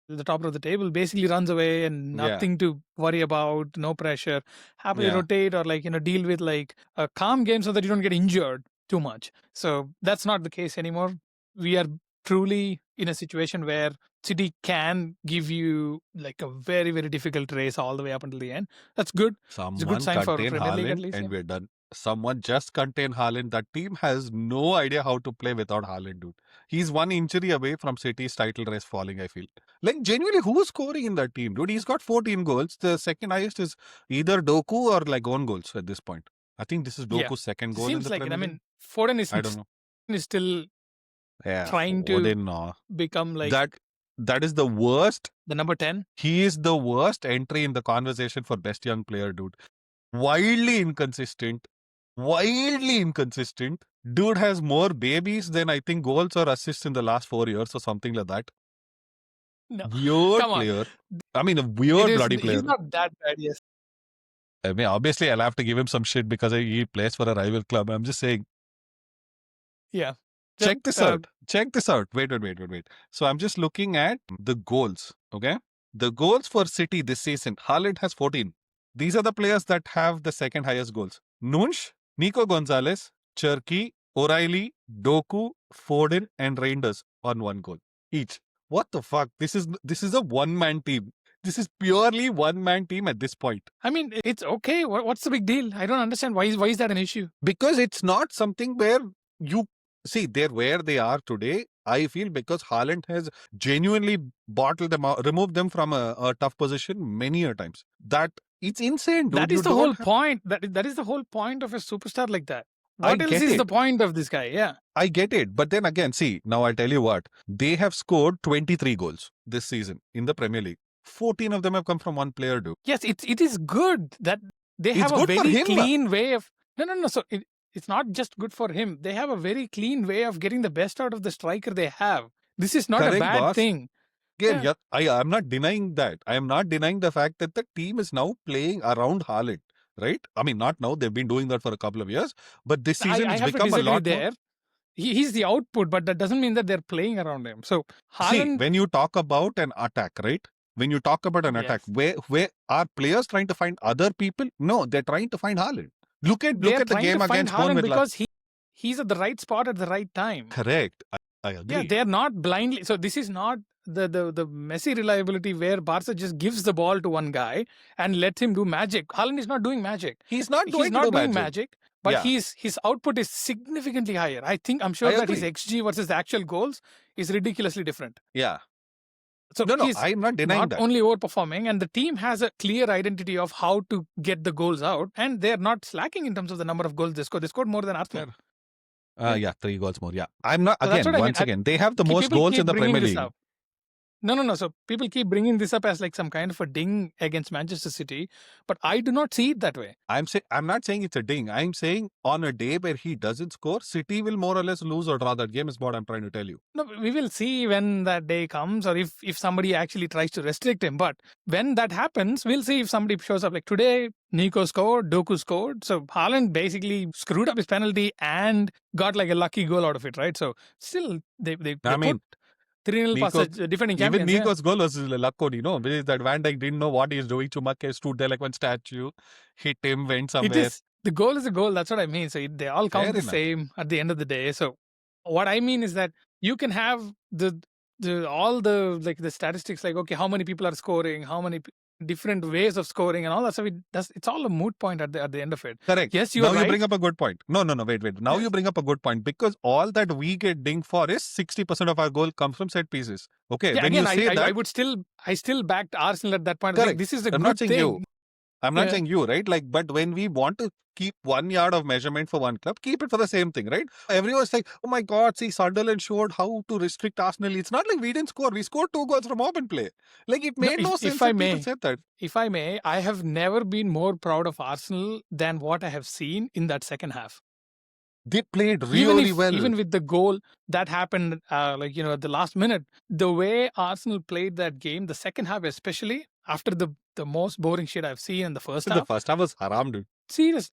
the top of the table, basically runs away and Yeah. nothing to worry about, no pressure. Happily Yeah. rotate or like deal with like a calm game so that you don't get injured too much. So that's not the case anymore. We are truly in a situation where City can give you like a very, very difficult race all the way up until the end. That's good. It's a good Someone sign for contain Premier League at Haaland least. and Yeah. we're done. Someone just contain Haaland. That team has no idea how to play without Haaland, dude. He's one injury away from City's title race falling, I feel. Like, genuinely, who's scoring in that team, dude? He's got 14 goals. The second highest is either Doku or like own goals at this point. I think this is Yeah. Doku's second goal in Seems the like it. Premier I League. mean, Foden I don't know. is still Yeah, trying to Foden, no. become like That That is the worst. The number 10. He is the worst entry in the conversation for best young player, dude. Wildly inconsistent. Wildly inconsistent. Dude has more babies than I think goals or assists in the last 4 years or something like that. No, Weird come on. player. I mean, a It weird is. bloody player. He's not that bad. Yes. I mean, obviously, I'll have to give him some shit because he plays for a rival club. I'm just saying, Yeah. check this out. Check this out. Wait. So I'm just looking at the goals. Okay. The goals for City this season. Haaland has 14. These are the players that have the second highest goals. Nunch, Nico Gonzalez, Cherky, O'Reilly, Doku, Foden, and Reinders on 1 goal each. What the fuck? This is a one-man team. This is purely one-man team at this point. I mean, it's okay. What's the big deal? I don't understand. Why is that an issue? Because it's not something where you see they're where they are today. I feel because Haaland has genuinely bottled them out, removed them from a tough position many a times. That it's insane, dude. That is You the don't whole have- point. That is the whole point of a superstar like that. I What else get is it. the point of this guy? Yeah. I get it. But then again, see, now I'll tell you what. They have scored 23 goals this season in the Premier League. 14 of them have come from one player, dude. Yes, it is good that they It's have a good for very him. clean way of no. So it's not just good for him. They have a very clean way of getting the best out of the striker they have. This is not a Correct, bad boss. thing. Again, Yeah. I'm not denying that. I am not denying the fact that the team is now playing around Haaland, right? I mean, not now. They've been doing that for a couple of years. But this season, I it's have to become a disagree lot there. more. He's the output, but that doesn't mean that they're playing around him. So See, Haaland, when you talk about an attack, right? When you talk about an attack, yes, where are players trying to find other people? No, they're trying to find Haaland. Look they're at the trying game to find against Bournemouth. Haaland because he's at the right spot at the right time. Correct. I Yeah, agree. they're not blindly. So this is not the messy reliability where Barca just gives the ball to one guy and lets him do magic. Haaland is not doing magic. He's not He's doing not doing magic. magic, but Yeah. his output is significantly higher. I'm sure I that his agree. XG versus the actual goals is ridiculously different. Yeah. So No, he's I'm not denying not that. only overperforming, and the team has a clear identity of how to get the goals out, and they're not slacking in terms of the number of goals they score. They scored more than Arsenal. Fair. Yeah, 3 goals more. Yeah. I'm not, So that's again, what I mean. once again, they have the Keep- most people goals keep in the bringing Premier this League. up. No. So people keep bringing this up as like some kind of a ding against Manchester City, but I do not see it that way. I'm not saying it's a ding. I'm saying on a day where he doesn't score, City will more or less lose or draw that game is what I'm trying to tell you. No, we will see when that day comes, or if somebody actually tries to restrict him. But when that happens, we'll see if somebody shows up. Like today, Nico scored, Doku scored. So Haaland basically screwed up his penalty and got like a lucky goal out of it, right? So still, they I mean, put 3-0 past Nico- the defending even champions. Yeah. Nico's goal was luck, you know, because that Van Dijk didn't know what he's doing. Chumake stood there like one statue, hit him, went somewhere. It is the goal is a goal. That's what I mean. So they all count Fair the enough. same at the end of the day. So what I mean is that you can have all the like the statistics, like okay, how many people are scoring, how many different ways of scoring, and all that stuff. It's all a moot point at the end of it. Correct. Yes, you're now right. you bring up a good point. No, wait. Now Yes. you bring up a good point because all that we get dinged for is 60% of our goal comes from set pieces. Okay, Yeah, when again, you say that, I still backed Arsenal at that point. I was like, Correct. this is a I'm good not saying thing. you. I'm not Yeah. saying you, right? Like, but when we want to keep 1 yard of measurement for one club, keep it for the same thing, right? Everyone's like, oh my God, see, Sunderland showed how to restrict Arsenal. It's not like we didn't score. We scored 2 goals from open play. Like, it No, made no if sense I when people may. said that. If I may, I have never been more proud of Arsenal than what I have seen in that second half. They played really well. Even with the goal that happened, at the last minute, the way Arsenal played that game, the second half especially, after the most boring shit I've seen in the first the half. first half was haram, dude. Serious,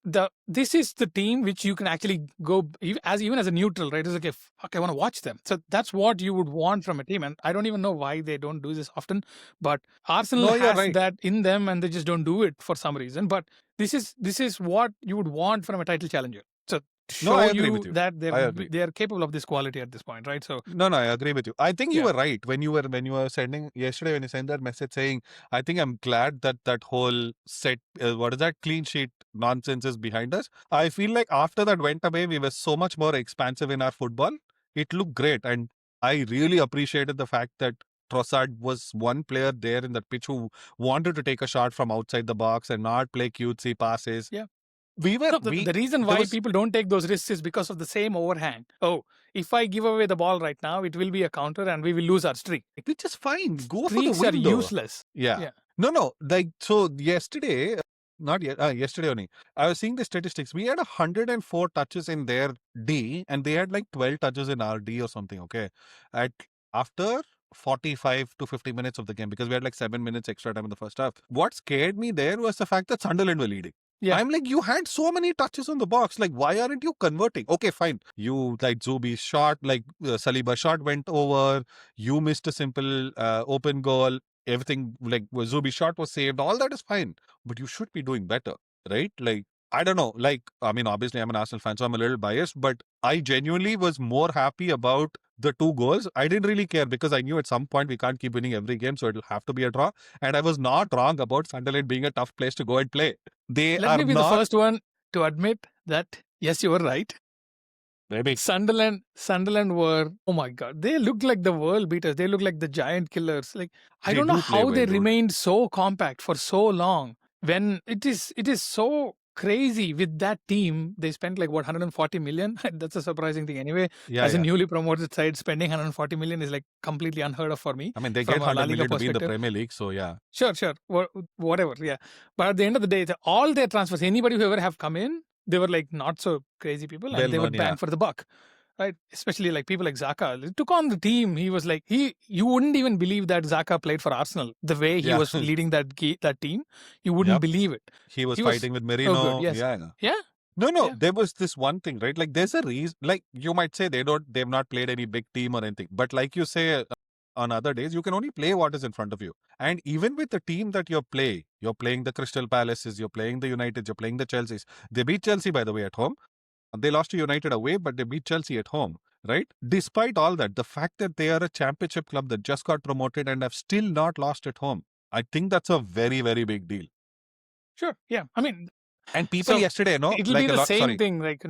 this is the team which you can actually go even as a neutral, right? It's like, fuck, I want to watch them. So that's what you would want from a team, and I don't even know why they don't do this often. But Arsenal No, you're has right. that in them, and they just don't do it for some reason. But this is what you would want from a title challenger. So show I agree with you. that I agree. they are capable of this quality at this point, right? So No, I agree with you. I think you Yeah. were right when you were sending yesterday when you sent that message saying, I think I'm glad that whole set, what is that, clean sheet nonsense is behind us. I feel like after that went away, we were so much more expansive in our football. It looked great, and I really appreciated the fact that Trossard was one player there in that pitch who wanted to take a shot from outside the box and not play cutesy passes. Yeah. No, the reason there why was people don't take those risks is because of the same overhang. Oh, if I give away the ball right now, it will be a counter and we will lose our streak. which is fine. Go for the Streaks are win though. useless. Yeah. Yeah. No. Like so yesterday, not yet. Yesterday only. I was seeing the statistics. We had 104 touches in their D, and they had like 12 touches in our D or something. Okay, at after 45 to 50 minutes of the game, because we had like 7 minutes extra time in the first half. What scared me there was the fact that Sunderland were leading. Yeah. I'm like, you had so many touches on the box. Like, why aren't you converting? Okay, fine. You like Zubi's shot, like Saliba's shot went over. You missed a simple open goal. Everything like Zubi's shot was saved. All that is fine, but you should be doing better, right? Like, I don't know. Like, I mean, obviously, I'm an Arsenal fan, so I'm a little biased, but I genuinely was more happy about the 2 goals. I didn't really care because I knew at some point we can't keep winning every game, so it'll have to be a draw. And I was not wrong about Sunderland being a tough place to go and play. They Let are me be the not. first one to admit that, yes, you were right. Maybe. Sunderland were, oh my God, they looked like the world beaters. They looked like the giant killers. Like, I They don't know do play how well, they dude. remained so compact for so long. When it is so crazy with that team. They spent like what 140 million. That's a surprising thing anyway. Yeah, As a yeah. newly promoted side, spending 140 million is like completely unheard of for me. I mean, they From get a La 100 Liga million to be in the perspective. Premier League, so yeah. Sure. Whatever. Yeah. But at the end of the day, all their transfers, anybody who ever have come in, they were like not so crazy people, and Well they were known, bang yeah. for the buck. Right, especially like people like Xhaka. He took on the team. He was like you wouldn't even believe that Xhaka played for Arsenal. The way he Yeah. was leading that team, you wouldn't Yep. believe it. He was He was fighting with so Merino. good. Yes. Yeah. Yeah. No, Yeah. there was this one thing, right? Like there's a reason, like you might say they've not played any big team or anything. But like you say, on other days, you can only play what is in front of you. And even with the team that you're playing the Crystal Palaces, you're playing the United, you're playing the Chelseas. They beat Chelsea, by the way, at home. They lost to United away, but they beat Chelsea at home, right? Despite all that, the fact that they are a championship club that just got promoted and have still not lost at home, I think that's a very, very big deal. Sure. Yeah. I mean, and people yesterday, no, it'll like be a the lot. same thing. Like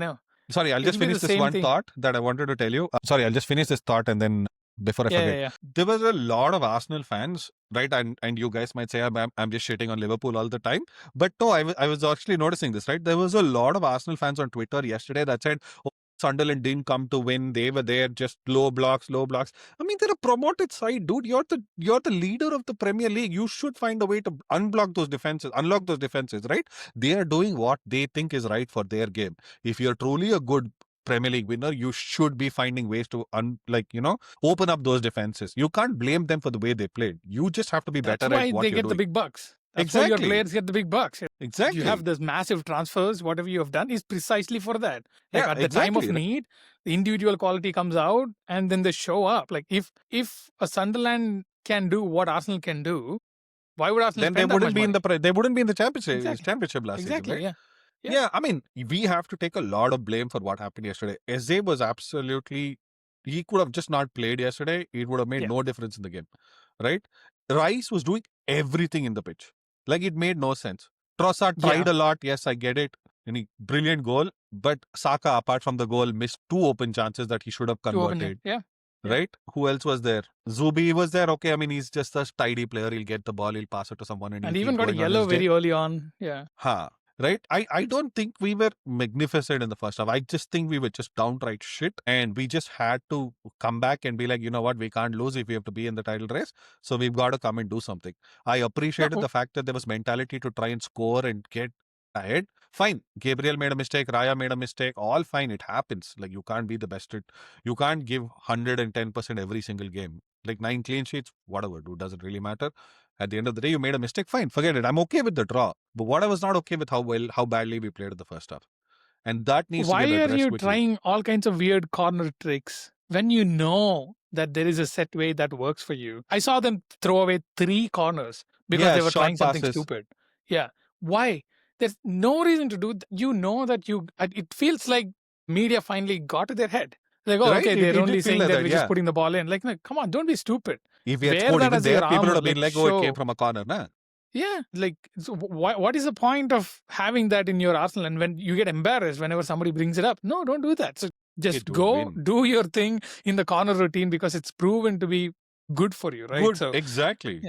Sorry, I'll just finish this one thought that I wanted to tell you. Sorry, I'll just finish this thought and then before I forget. Yeah. There was a lot of Arsenal fans, right? And you guys might say I'm just shitting on Liverpool all the time. But no, I was actually noticing this, right? There was a lot of Arsenal fans on Twitter yesterday that said, oh, Sunderland didn't come to win. They were there, just low blocks. I mean, they're a promoted side, dude. You're the leader of the Premier League. You should find a way to unlock those defenses, right? They are doing what they think is right for their game. If you're truly a good Premier League winner, you should be finding ways to open up those defenses. You can't blame them for the way they played. You just have to be better at what you're doing. That's why they get the big bucks. That's why your players get the big bucks. Exactly. You have this massive transfers. Whatever you have done is precisely for that. Like at the time of need, the individual quality comes out, and then they show up. Like if a Sunderland can do what Arsenal can do, why would Arsenal? Then they wouldn't be in the championship last season, right? Yeah, I mean, we have to take a lot of blame for what happened yesterday. Eze was absolutely, he could have just not played yesterday. It would have made no difference in the game, right? Rice was doing everything in the pitch. Like, it made no sense. Trossard tried a lot. Yes, I get it. Any brilliant goal. But Saka, apart from the goal, missed 2 open chances that he should have converted. Right? Who else was there? Zubi was there. Okay, I mean, he's just a tidy player. He'll get the ball, he'll pass it to someone. And even got a yellow very early on. Yeah. Right? I don't think we were magnificent in the first half. I just think we were just downright shit. And we just had to come back and be like, you know what? We can't lose if we have to be in the title race. So we've got to come and do something. I appreciated the fact that there was mentality to try and score and get ahead. Fine. Gabriel made a mistake. Raya made a mistake. All fine. It happens. Like, you can't be the best. You can't give 110% every single game. Like 9 clean sheets, whatever, dude. Doesn't really matter. At the end of the day, you made a mistake. Fine. Forget it. I'm okay with the draw. But what I was not okay with how badly we played in the first half. And that needs to get addressed. Why are you trying all kinds of weird corner tricks when you know that there is a set way that works for you? I saw them throw away 3 corners because they were trying something stupid. Yeah. Why? There's no reason to do that. You know that it feels like media finally got to their head. Like, okay, they're only saying that we're just putting the ball in. Like, no, come on, don't be stupid. If we had scored even there, people would have been like, oh, it came from a corner, nah? Yeah, like, so what is the point of having that in your arsenal? And when you get embarrassed whenever somebody brings it up, no, don't do that. So just go do your thing in the corner routine because it's proven to be good for you, right? Good, so, exactly.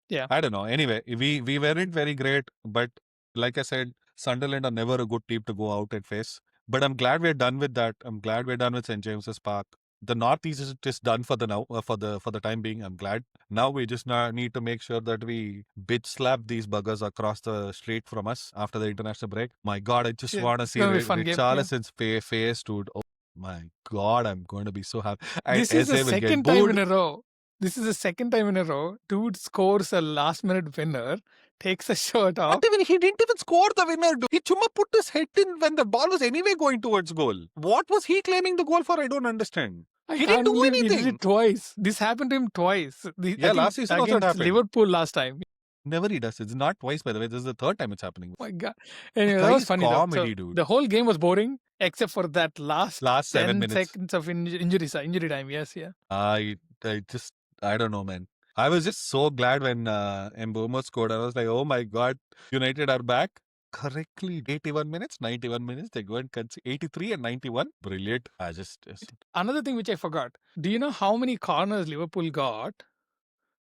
Yeah. I don't know. Anyway, we weren't very great, but like I said, Sunderland are never a good team to go out and face. But I'm glad we're done with that. I'm glad we're done with St James's Park. The Northeast is just done for the now for the time being. I'm glad. Now we just need to make sure that we bitch slap these buggers across the street from us after the international break. My God, I just want to It's see gonna be a fun game. Yeah. Richarlison's face, dude. Oh my God, I'm going to be so happy. And This is the SA will get second time booed. in a row. This is the second time in a row. Dude scores a last minute winner, takes a shirt off. Not even he didn't even score the winner. Dude. He chuma put his head in when the ball was anyway going towards goal. What was he claiming the goal for? I don't understand. I He can't didn't do believe he did anything. it twice. This happened to him twice. Yeah, last season also it against happened. Liverpool last time. Never he does. It's not twice, by the way. This is the third time it's happening. Oh my God. The Anyway, guy that was is funny though. comedy, So dude. the whole game was boring except for that last 7 10 minutes. seconds of injury time. Yes, yeah. I don't know, man. I was just so glad when Mbomo scored. I was like, oh my God, United are back. Correctly, 81 minutes, 91 minutes. They go and concede 83 and 91. Brilliant. I just Another thing which I forgot. Do you know how many corners Liverpool got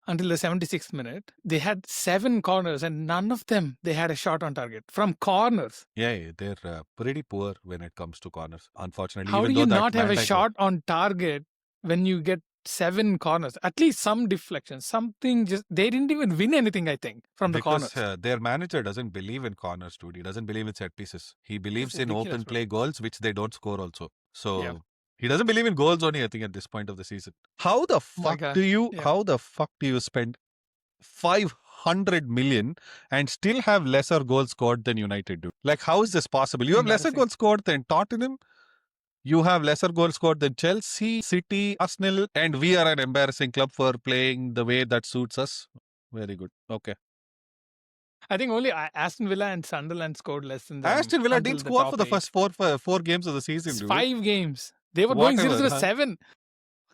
until the 76th minute? They had 7 corners and none of them they had a shot on target from corners. yeah, they're pretty poor when it comes to corners. Unfortunately, How even do you though that not have Van a Dijk- shot on target when you get 7 corners? At least some deflection, something. Just they didn't even win anything, I think, from the because corners. their manager doesn't believe in corners, dude. He doesn't believe in set pieces. He believes in ridiculous, open bro. play goals, which they don't score also. So Yeah. he doesn't believe in goals only, I think, at this point of the season. How the fuck God. do you Yeah. how the fuck do you spend 500 million and still have lesser goals scored than United do? Like, how is this possible? You have lesser Embarrassing. goals scored than Tottenham. You have lesser goals scored than Chelsea, City, Arsenal, and we are an embarrassing club for playing the way that suits us. Very good. Okay. I think only Aston Villa and Sunderland scored less than them. Aston Villa until didn't the score top for the 8. first four games of the season, It's dude. 5 games. They were going Whatever, 0-7.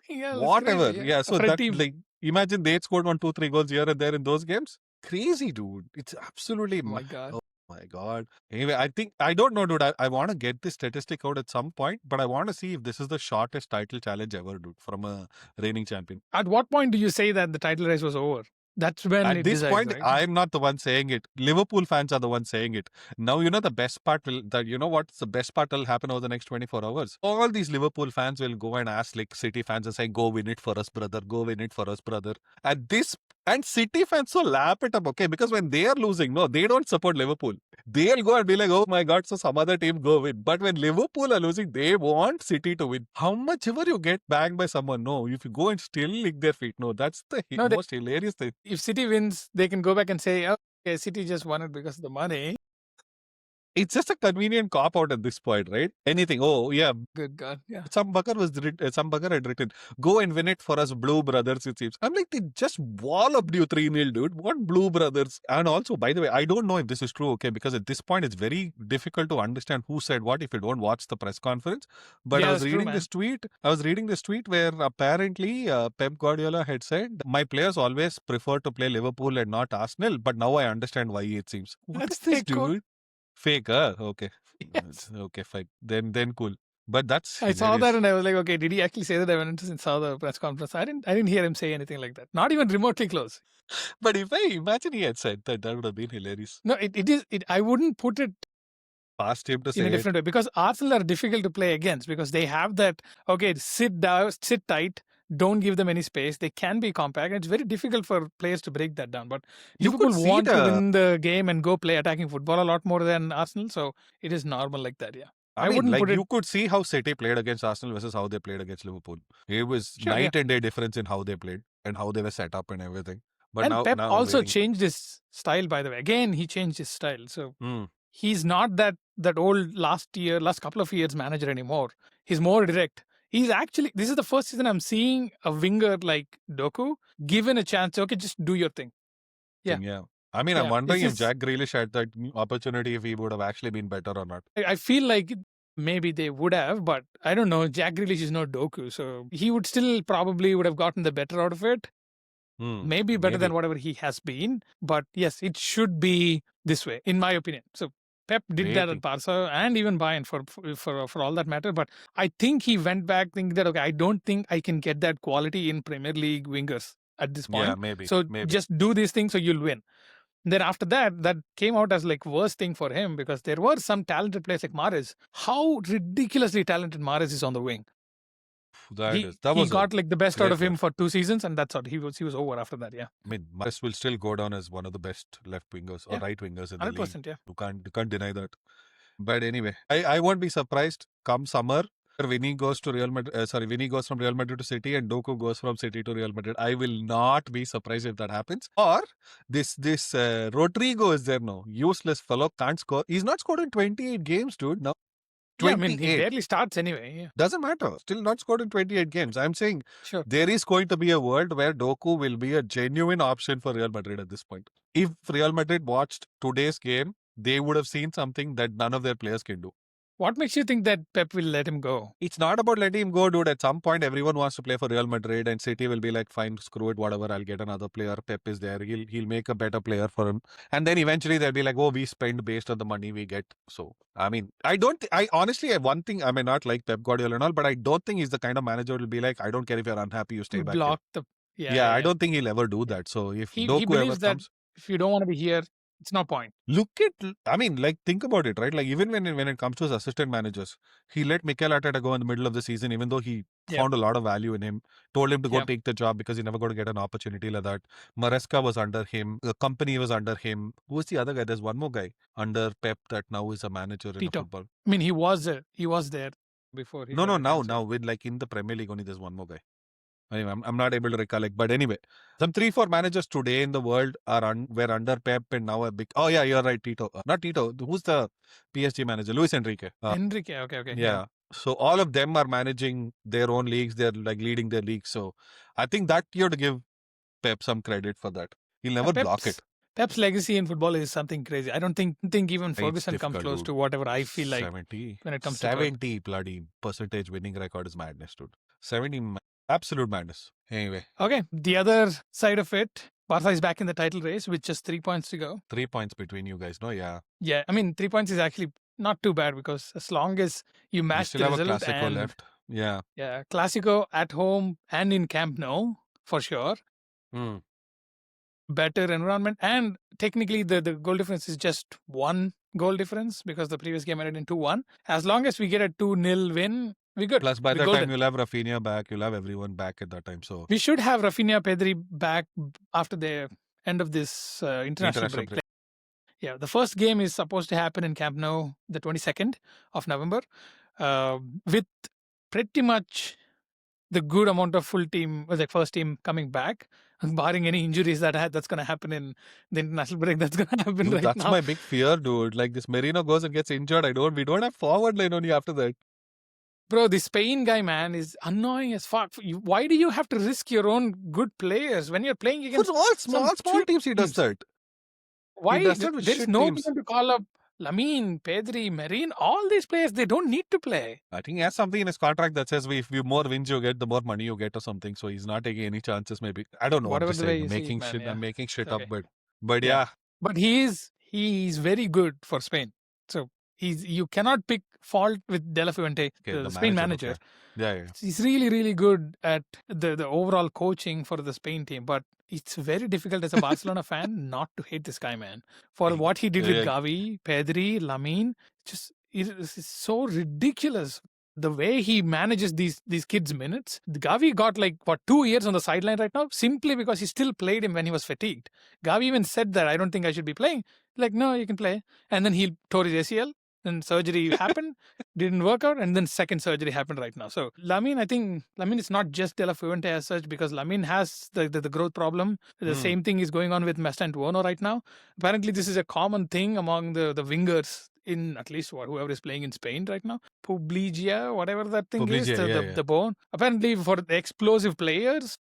Yeah, that's Whatever. crazy, Yeah, so for a that, team. like, imagine they scored 1, 2, 3 goals here and there in those games. Crazy, dude. It's absolutely Oh my God. oh my God. Anyway, I don't know, dude. I want to get this statistic out at some point, but I want to see if this is the shortest title challenge ever, dude, from a reigning champion. At what point do you say that the title race was over? That's when At it this decides, point, right? I'm not the one saying it. Liverpool fans are the ones saying it. Now, the best part what's the best part will happen over the next 24 hours? All these Liverpool fans will go and ask like City fans and say, go win it for us, brother. Go win it for us, brother. And City fans so lap it up, okay? Because when they are losing, no, they don't support Liverpool. They'll go and be like, oh my God, so some other team go win. But when Liverpool are losing, they want City to win. How much ever you get banged by someone, no, if you go and still lick their feet, no, that's the most hilarious thing. If City wins, they can go back and say, oh, okay, City just won it because of the money. It's just a convenient cop out at this point, right? Anything. Oh, yeah. Good God. Yeah. Some bugger had written, go and win it for us, Blue Brothers, it seems. I'm like, they just walloped you 3-0, dude. What Blue Brothers? And also, by the way, I don't know if this is true, okay, because at this point, it's very difficult to understand who said what if you don't watch the press conference. But Yeah, I was that's true, reading this tweet. I was reading this tweet where apparently Pep Guardiola had said, my players always prefer to play Liverpool and not Arsenal, but now I understand why, it seems. What That's is this, fake, cool. dude? Fake, okay. Yes. Okay, fine. Then cool. But that's I saw that hilarious. and I was like, okay, did he actually say that? I went and saw the press conference. I didn't hear him say anything like that. Not even remotely close. But if I imagine he had said that, that would have been hilarious. No, it is. I wouldn't put it Past him to in say a it. different way because Arsenal are difficult to play against because they have that, okay, sit down, sit tight, don't give them any space. They can be compact. It's very difficult for players to break that down. But You Liverpool could see want to the- win the game and go play attacking football a lot more than Arsenal. So it is normal like that, yeah. I mean, wouldn't like put it. you could see how City played against Arsenal versus how they played against Liverpool. It was Sure, night and day difference in how they played and how they were set up and everything. But And now, Pep now also waiting. changed his style, by the way. Again, he changed his style. So Mm. he's not that old last couple of years manager anymore. He's more direct. He's actually, this is the first season I'm seeing a winger like Doku given a chance. Okay, just do your thing. Yeah. I mean, I'm Yeah, wondering this if is- Jack Grealish had that opportunity, if he would have actually been better or not. I feel like maybe they would have, but I don't know. Jack Grealish is no Doku. So he would still probably would have gotten the better out of it. Maybe better than whatever he has been. But yes, it should be this way, in my opinion. So Pep did that at Barca and even Bayern for all that matter. But I think he went back thinking that, okay, I don't think I can get that quality in Premier League wingers at this point. Yeah, maybe. So maybe. just do these things so you'll win. Then after that, that came out as like worst thing for him because there were some talented players like Mahrez. How ridiculously talented Mahrez is on the wing. That He was a got like the best out great of him player. for 2 seasons, and that's what he was over after that. Yeah, I mean, Mahrez will still go down as one of the best left wingers or Yeah. right wingers in the league. 100%. Yeah. You can't deny that. But anyway, I won't be surprised come summer. Vinny goes to Real Madrid. Vinny goes from Real Madrid to City, and Doku goes from City to Real Madrid. I will not be surprised if that happens. Or this Rodrigo is there now, useless fellow, can't score. He's not scored in 28 games, dude. No, Yeah, I mean, he 28. barely starts anyway. Yeah, Doesn't matter. Still not scored in 28 games. I'm saying sure. there is going to be a world where Doku will be a genuine option for Real Madrid at this point. If Real Madrid watched today's game, they would have seen something that none of their players can do. What makes you think that Pep will let him go? It's not about letting him go, dude. At some point, everyone wants to play for Real Madrid, and City will be like, fine, screw it, whatever. I'll get another player. Pep is there. He'll make a better player for him, and then eventually they'll be like, oh, we spend based on the money we get. So I mean, I honestly have one thing. I may not like Pep Guardiola and all, but I don't think he's the kind of manager who will be like, I don't care if you're unhappy, you stay back here. Block the Yeah, I don't think he'll ever do that. So if he Doku ever believes that comes, if you don't want to be here, it's no point. look at, I mean, like, think about it, right? Like, even when it comes to his assistant managers, he let Mikel Arteta go in the middle of the season, even though he Yeah. found a lot of value in him, told him to go Yeah. take the job because he never going to get an opportunity like that. Maresca was under him. The company was under him. Who was the other guy? There's one more guy under Pep that now is a manager in a Tito. football. I mean, he was there before. He No, got now cancelled. with like in the Premier League only there's one more guy. Anyway, I'm not able to recollect. But anyway, some 3-4 managers today in the world were under Pep and now a big. Oh yeah, you're right, Tito. Not Tito. Who's the PSG manager? Luis Enrique. Enrique. Okay. Yeah. So all of them are managing their own leagues. They're like leading their leagues. So I think that you have to give Pep some credit for that. He'll never block it. Pep's legacy in football is something crazy. I don't think even Ferguson comes close to whatever I feel like 70, when it comes to 70 bloody percentage winning record is madness, dude. 70 absolute madness. Anyway. Okay, the other side of it, Barca is back in the title race with just 3 points to go. 3 points between you guys, no? Yeah. Yeah, I mean 3 points is actually not too bad because as long as you match the result, have a Clasico left. Yeah. Yeah, Clasico at home and in Camp Nou for sure. Better environment, and technically the goal difference is just 1 goal difference because the previous game ended in 2-1. As long as we get a 2-0 win, we're good. Plus by that time you'll have Rafinha back, you'll have everyone back at that time. So we should have Rafinha, Pedri back after the end of this international break. Yeah, the first game is supposed to happen in Camp Nou the 22nd of November with pretty much the good amount of full team, like first team coming back, barring any injuries that's going to happen in the international break. That's going to happen dude, right that's now. That's my big fear, dude. Like this Merino goes and gets injured. We don't have forward line only after that. Bro, the Spain guy, man, is annoying as fuck. Why do you have to risk your own good players when you're playing against all small teams? He does that. Why? There's no reason to call up Lamine, Pedri, Marine, all these players. They don't need to play. I think he has something in his contract that says if you more wins you get, the more money you get or something. So he's not taking any chances. Maybe I don't know. Whatever I'm the way making shit, shit. yeah. I'm making shit okay. up, but yeah. But he's very good for Spain. So you cannot pick fault with De La Fuente, the Spain manager. Yeah. He's really good at the overall coaching for the Spain team. But it's very difficult as a Barcelona fan not to hate this guy, man. For what he did with Gavi, Pedri, Lamine, it's so ridiculous. The way he manages these kids' minutes. Gavi got 2 years on the sideline right now simply because he still played him when he was fatigued. Gavi even said that I don't think I should be playing. No, you can play. And then he tore his ACL. Then surgery happened, didn't work out, and then second surgery happened right now. So Lamine, I think Lamine is not just De La Fuente as such because Lamine has the growth problem. The same thing is going on with Messi and Tuono right now. Apparently, this is a common thing among the wingers in at least whoever is playing in Spain right now. Publigia, whatever that thing is, the bone. Apparently, for the explosive players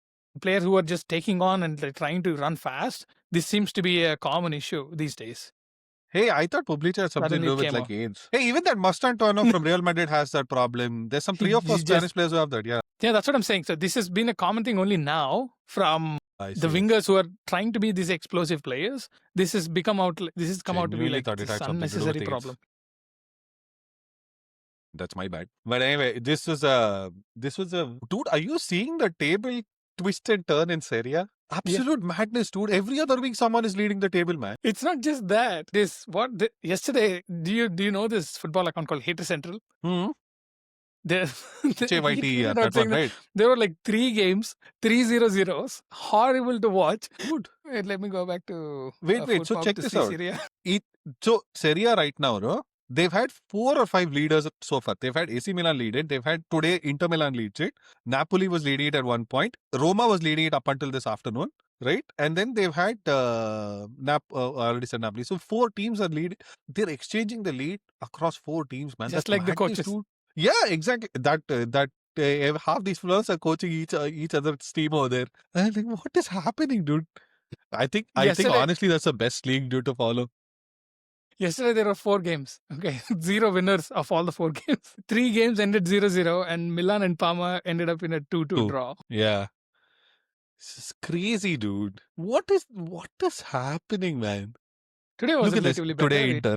who are just taking on and trying to run fast, this seems to be a common issue these days. Hey, I thought Publica had something to do with AIDS. Hey, even that Mustang Turner from Real Madrid has that problem. There's some 3 or 4 Spanish players who have that, yeah. Yeah, that's what I'm saying. So this has been a common thing only now from the wingers who are trying to be these explosive players. This has come out to be like this unnecessary problem. That's my bad. But anyway, this was a dude. Are you seeing the table twist and turn in Serie A. Absolute madness, dude. Every other week, someone is leading the table, man. It's not just that. Yesterday, do you know this football account called Hater Central? Hmm. They, he HAYT, tweeted out that saying one, that right? there were like 3 games, 3-0-0s, horrible to watch. Dude, wait, let me go back to Wait. So Footpub check to this see out. Syria. So Serie A right now, no? They've had 4 or 5 leaders so far. They've had AC Milan lead it. They've had today Inter Milan leads it. Napoli was leading it at one point. Roma was leading it up until this afternoon, right? And then they've had I already said Napoli. So 4 teams are leading. They're exchanging the lead across 4 teams, man. Just That's like the madness, coaches. dude. Yeah, exactly. Half these players are coaching each other's team over there. And I'm like, what is happening, dude? I think Yesterday, honestly that's the best league dude to follow. yesterday there were 4 games. Okay, 0 winners of all the 4 games. 3 games ended 0-0, and Milan and Parma ended up in a 2-2 draw. Yeah. This is crazy, dude. What is happening, man? Today was Look at this. relatively Today better. Inter.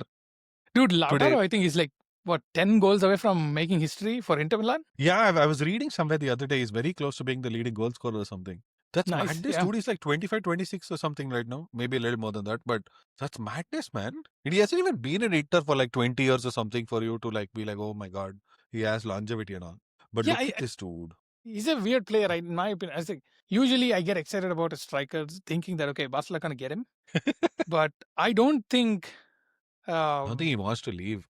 Dude, Today. Lautaro, I think, is like, what, 10 goals away from making history for Inter Milan? Yeah, I was reading somewhere the other day. He's very close to being the leading goal scorer or something. That's Nice, madness, yeah. dude. He's like 25, 26 or something right now. Maybe a little more than that, but that's madness, man. And he hasn't even been in Inter for like 20 years or something for you to like be like, oh my God, he has longevity and all. But Yeah, look at this dude. he's a weird player, in my opinion. I think usually I get excited about a striker thinking that, okay, Barcelona gonna get him. But I don't think I don't think he wants to leave.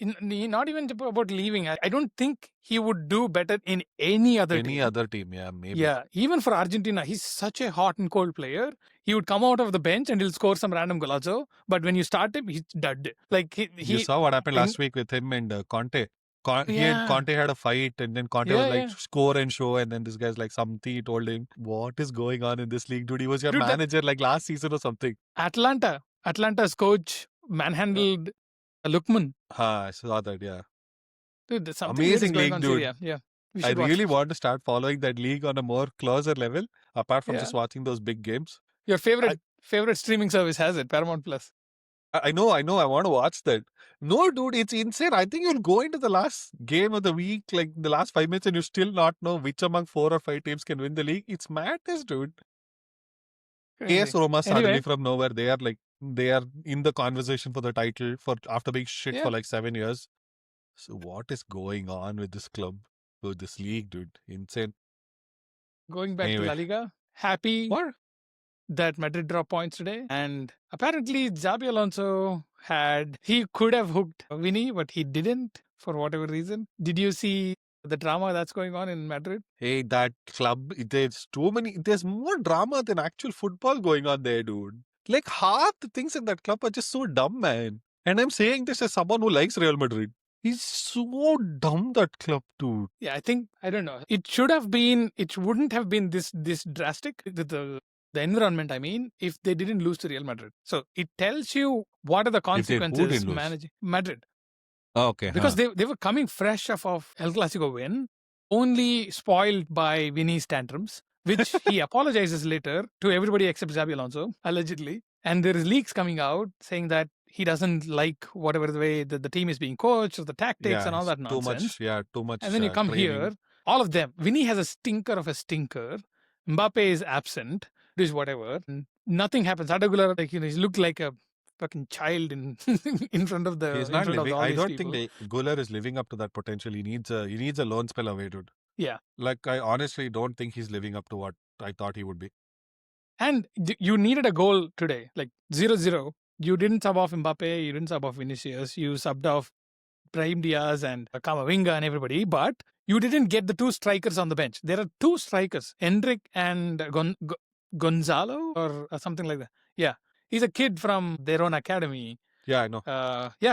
not even about leaving. I don't think he would do better in any other Any team. other team, yeah, maybe. Yeah, even for Argentina, he's such a hot and cold player. He would come out of the bench and he'll score some random golazo. But when you start him, he's dead. Like You saw what happened last week with him and Conte. He and Conte had a fight, and then Conte was like, score and show, and then this guy's like, something told him, what is going on in this league, dude? He was your manager like last season or something. Atlanta's coach manhandled Lookman. I saw that, yeah. Dude, something amazing going league, on dude. Syria. Yeah, I really want to start following that league on a more closer level, apart from Yeah. just watching those big games. Your favorite streaming service has it, Paramount Plus. I know. I want to watch that. No, dude, it's insane. I think you'll go into the last game of the week, like the last 5 minutes, and you still not know which among 4 or 5 teams can win the league. It's madness, dude. AS Roma suddenly from nowhere, they are in the conversation for the title after being shit for like 7 years. So what is going on with this club, with this league, dude? Insane. Going back to La Liga, happy that Madrid dropped points today. And apparently Xabi Alonso he could have hooked Vinny, but he didn't for whatever reason. Did you see the drama that's going on in Madrid? Hey, that club, there's more drama than actual football going on there, dude. Like half the things in that club are just so dumb, man. And I'm saying this as someone who likes Real Madrid. He's so dumb, that club, dude. Yeah, I don't know. It wouldn't have been this drastic. The environment, I mean, if they didn't lose to Real Madrid. So it tells you what are the consequences managing Madrid. Okay. Because they were coming fresh off of El Clasico win, only spoiled by Vinny's tantrums, which he apologizes later to everybody except Xabi Alonso, allegedly. And there is leaks coming out saying that he doesn't like whatever the way the team is being coached or the tactics and all that nonsense. Too much. And then you come training. here, all of them. Vinny has a stinker of a stinker. Mbappe is absent. This whatever. Nothing happens. Adeguler, he looked like a fucking child in in front of the. He's not living. I don't think Guller is living up to that potential. He needs a loan spell away, dude. Yeah. Like I honestly don't think he's living up to what I thought he would be. And you needed a goal today, like 0-0. You didn't sub off Mbappe. You didn't sub off Vinicius. You subbed off Brahim Diaz and Camavinga and everybody, but you didn't get the 2 strikers on the bench. There are 2 strikers, Endrick and Gonzalo or something like that. Yeah. He's a kid from their own academy. Yeah, I know.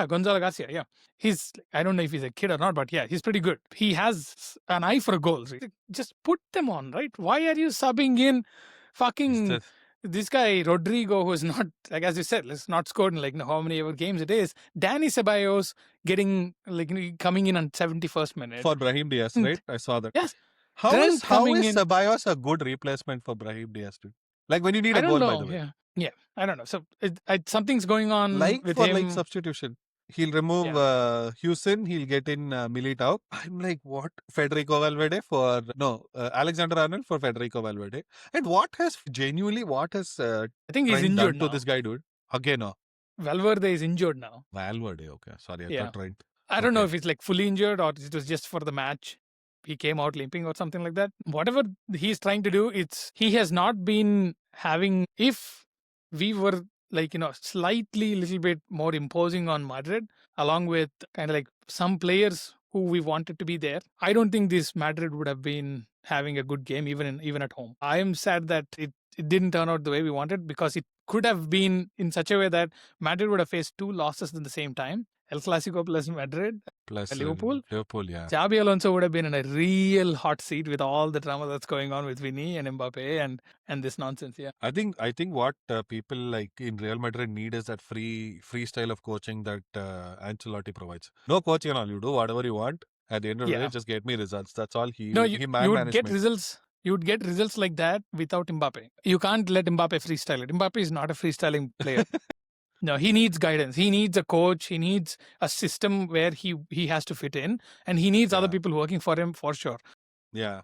Gonzalo Garcia. Yeah. I don't know if he's a kid or not, but yeah, he's pretty good. He has an eye for goals. Just put them on, right? Why are you subbing in fucking this guy, Rodrigo, who is not, like as you said, let's not scored in how many ever games it is. Danny Ceballos coming in on 71st minute. For Brahim Diaz, right? I saw that. Yes. How is Ceballos a good replacement for Brahim Diaz, dude? Like when you need a goal, by the way. Yeah, I don't know. So something's going on with him. Like substitution. He'll remove Yeah. Houston. He'll get in Militao. I'm like, what? Federico Valverde for no Alexander Arnold for Federico Valverde. And what has I think he's Trent injured done to this now. guy, dude? Again, no. Valverde is injured now. Valverde. Okay, sorry, I Yeah. thought Trent. I don't know Okay, if it's like fully injured or it was just for the match. He came out limping or something like that. Whatever he's trying to do, he has not been having. If we were like, slightly little bit more imposing on Madrid, along with kind of like some players who we wanted to be there, I don't think this Madrid would have been having a good game even at home. I am sad that it didn't turn out the way we wanted, because it could have been in such a way that Madrid would have faced two losses at the same time. El Clasico plus Madrid, plus Liverpool. Liverpool, yeah. Xabi Alonso would have been in a real hot seat with all the drama that's going on with Vinny and Mbappe and this nonsense. Yeah. I think what people like in Real Madrid need is that free style of coaching that Ancelotti provides. No coaching and all. You do whatever you want. At the end of the day, Yeah. just get me results. That's all No, he you man would get management. results. You would get results like that without Mbappe. You can't let Mbappe freestyle it. Mbappe is not a freestyling player. No, he needs guidance. He needs a coach. He needs a system where he has to fit in, and he needs other Yeah. people working for him for sure. Yeah.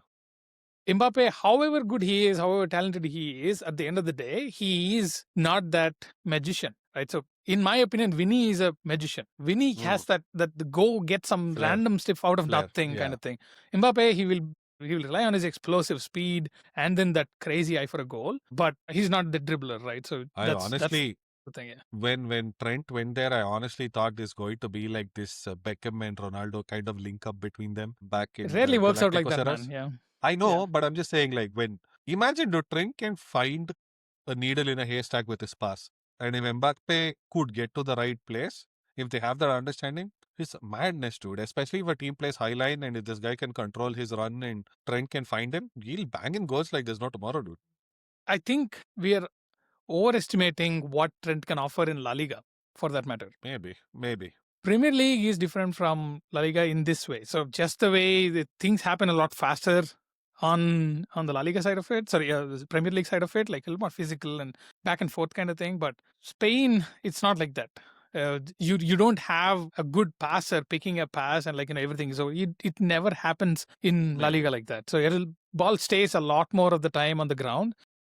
Mbappe, however good he is, however talented he is, at the end of the day, he is not that magician, right? So, in my opinion, Vinny is a magician. Vinny has that the go get some Flair. random stuff out of Flair, nothing kind yeah. of thing. Mbappe, he will rely on his explosive speed and then that crazy eye for a goal, but he's not the dribbler, right? So that's the thing. Yeah. When Trent went there, I honestly thought this going to be like this Beckham and Ronaldo kind of link up between them back in It rarely the works out like Galacticos that, eras. man. Yeah. I know, Yeah. but I'm just saying, like, imagine the Trent can find a needle in a haystack with his pass, and if Mbappe could get to the right place, if they have that understanding, it's madness, dude. Especially if a team plays high line and if this guy can control his run and Trent can find him, he'll bang in goals like there's no tomorrow, dude. I think we are overestimating what Trent can offer in La Liga, for that matter. Maybe. Premier League is different from La Liga in this way. So just the way the things happen a lot faster on the La Liga side of it, the Premier League side of it, like a little more physical and back and forth kind of thing. But Spain, it's not like that. You don't have a good passer picking a pass and everything. So it never happens in La Liga like that. So ball stays a lot more of the time on the ground,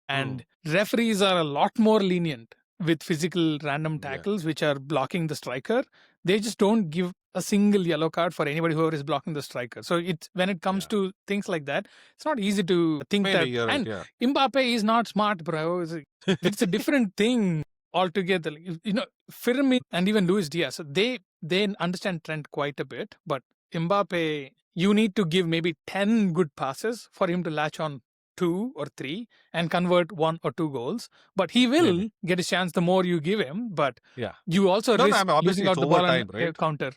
and referees are a lot more lenient with physical random tackles which are blocking the striker. They just don't give a single yellow card for anybody who is blocking the striker. So when it comes to things like that, it's not easy to think Maybe that. you're right, And yeah. Mbappe is not smart, bro. It's a different thing altogether. Firmino and even Luis Diaz, they understand Trent quite a bit, but Mbappe, you need to give maybe 10 good passes for him to latch on 2 or 3 and convert 1 or 2 goals. But he will get a chance the more you give him. But you also risk losing out the ball on a counter.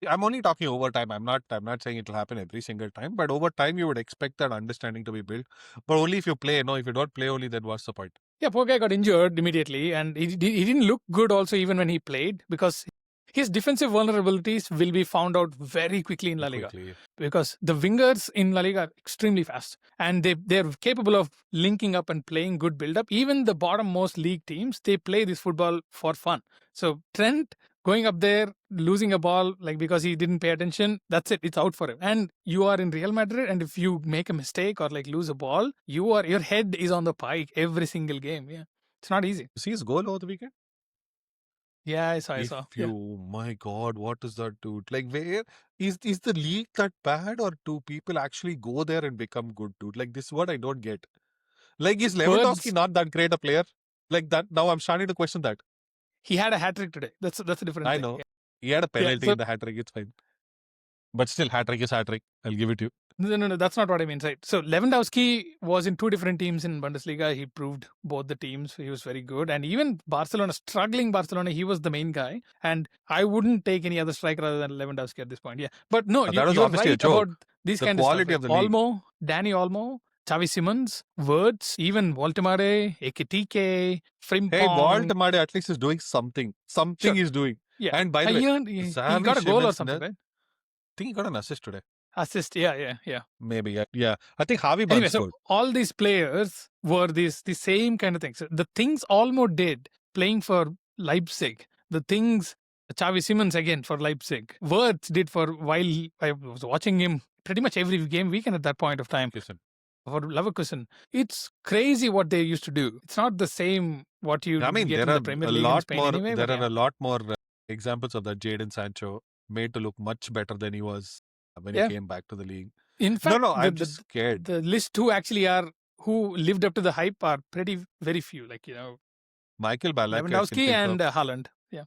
I'm only talking overtime. I'm not saying it will happen every single time, but over time you would expect that understanding to be built. But only if you play. No, if you don't play only, then what's the point? Yeah, poor guy got injured immediately, and he didn't look good also even when he played, because his defensive vulnerabilities will be found out very quickly in La Liga. Because the wingers in La Liga are extremely fast, and they're capable of linking up and playing good build-up. Even the bottom-most league teams, they play this football for fun. So Trent going up there, losing a ball because he didn't pay attention, that's it. It's out for him. And you are in Real Madrid, and if you make a mistake or lose a ball, your head is on the pike every single game. Yeah, it's not easy. See his goal over the weekend? Yeah, I saw. My God, what is that, dude? Like, where is the league that bad, or do people actually go there and become good, dude? Like, this is what I don't get. Like, is Lewandowski not that great a player? Like that, now I'm starting to question that. He had a hat-trick today. That's a different thing. I know. He had a penalty in the hat-trick, it's fine. But still, hat-trick is hat-trick. I'll give it to you. No, that's not what I mean, right? So Lewandowski was in 2 different teams in Bundesliga. He proved both the teams. He was very good. And even struggling Barcelona, he was the main guy. And I wouldn't take any other striker other than Lewandowski at this point. Yeah. But no, you're right about these kind of stuff. Of the league. Olmo, Danny Olmo, Xavi Simons, Wirtz, even Voltemare, Ekitike, Frimpong. Hey, Voltemare at least is doing something. Something he's doing. Yeah. And by the way, he got a goal or something, right? I think he got an assist today. Assist, yeah. Maybe, yeah. I think Javi Anyway, so all these players were the same kind of things. The things Olmo did playing for Leipzig, the things Xavi Simons again for Leipzig. Wirtz did for while I was watching him pretty much every game weekend at that point of time Listen, for Leverkusen. It's crazy what they used to do. It's not the same what you I mean, get there in are the Premier a League in lot Spain more. anyway. There But are yeah, a lot more examples of that. Jadon Sancho made to look much better than he was when he yeah. came back to the league. In No, fact, no, the, I'm the just scared. the list who lived up to the hype are very few. Like Michael Ballack, I can Lewandowski think and of. Haaland. Yeah,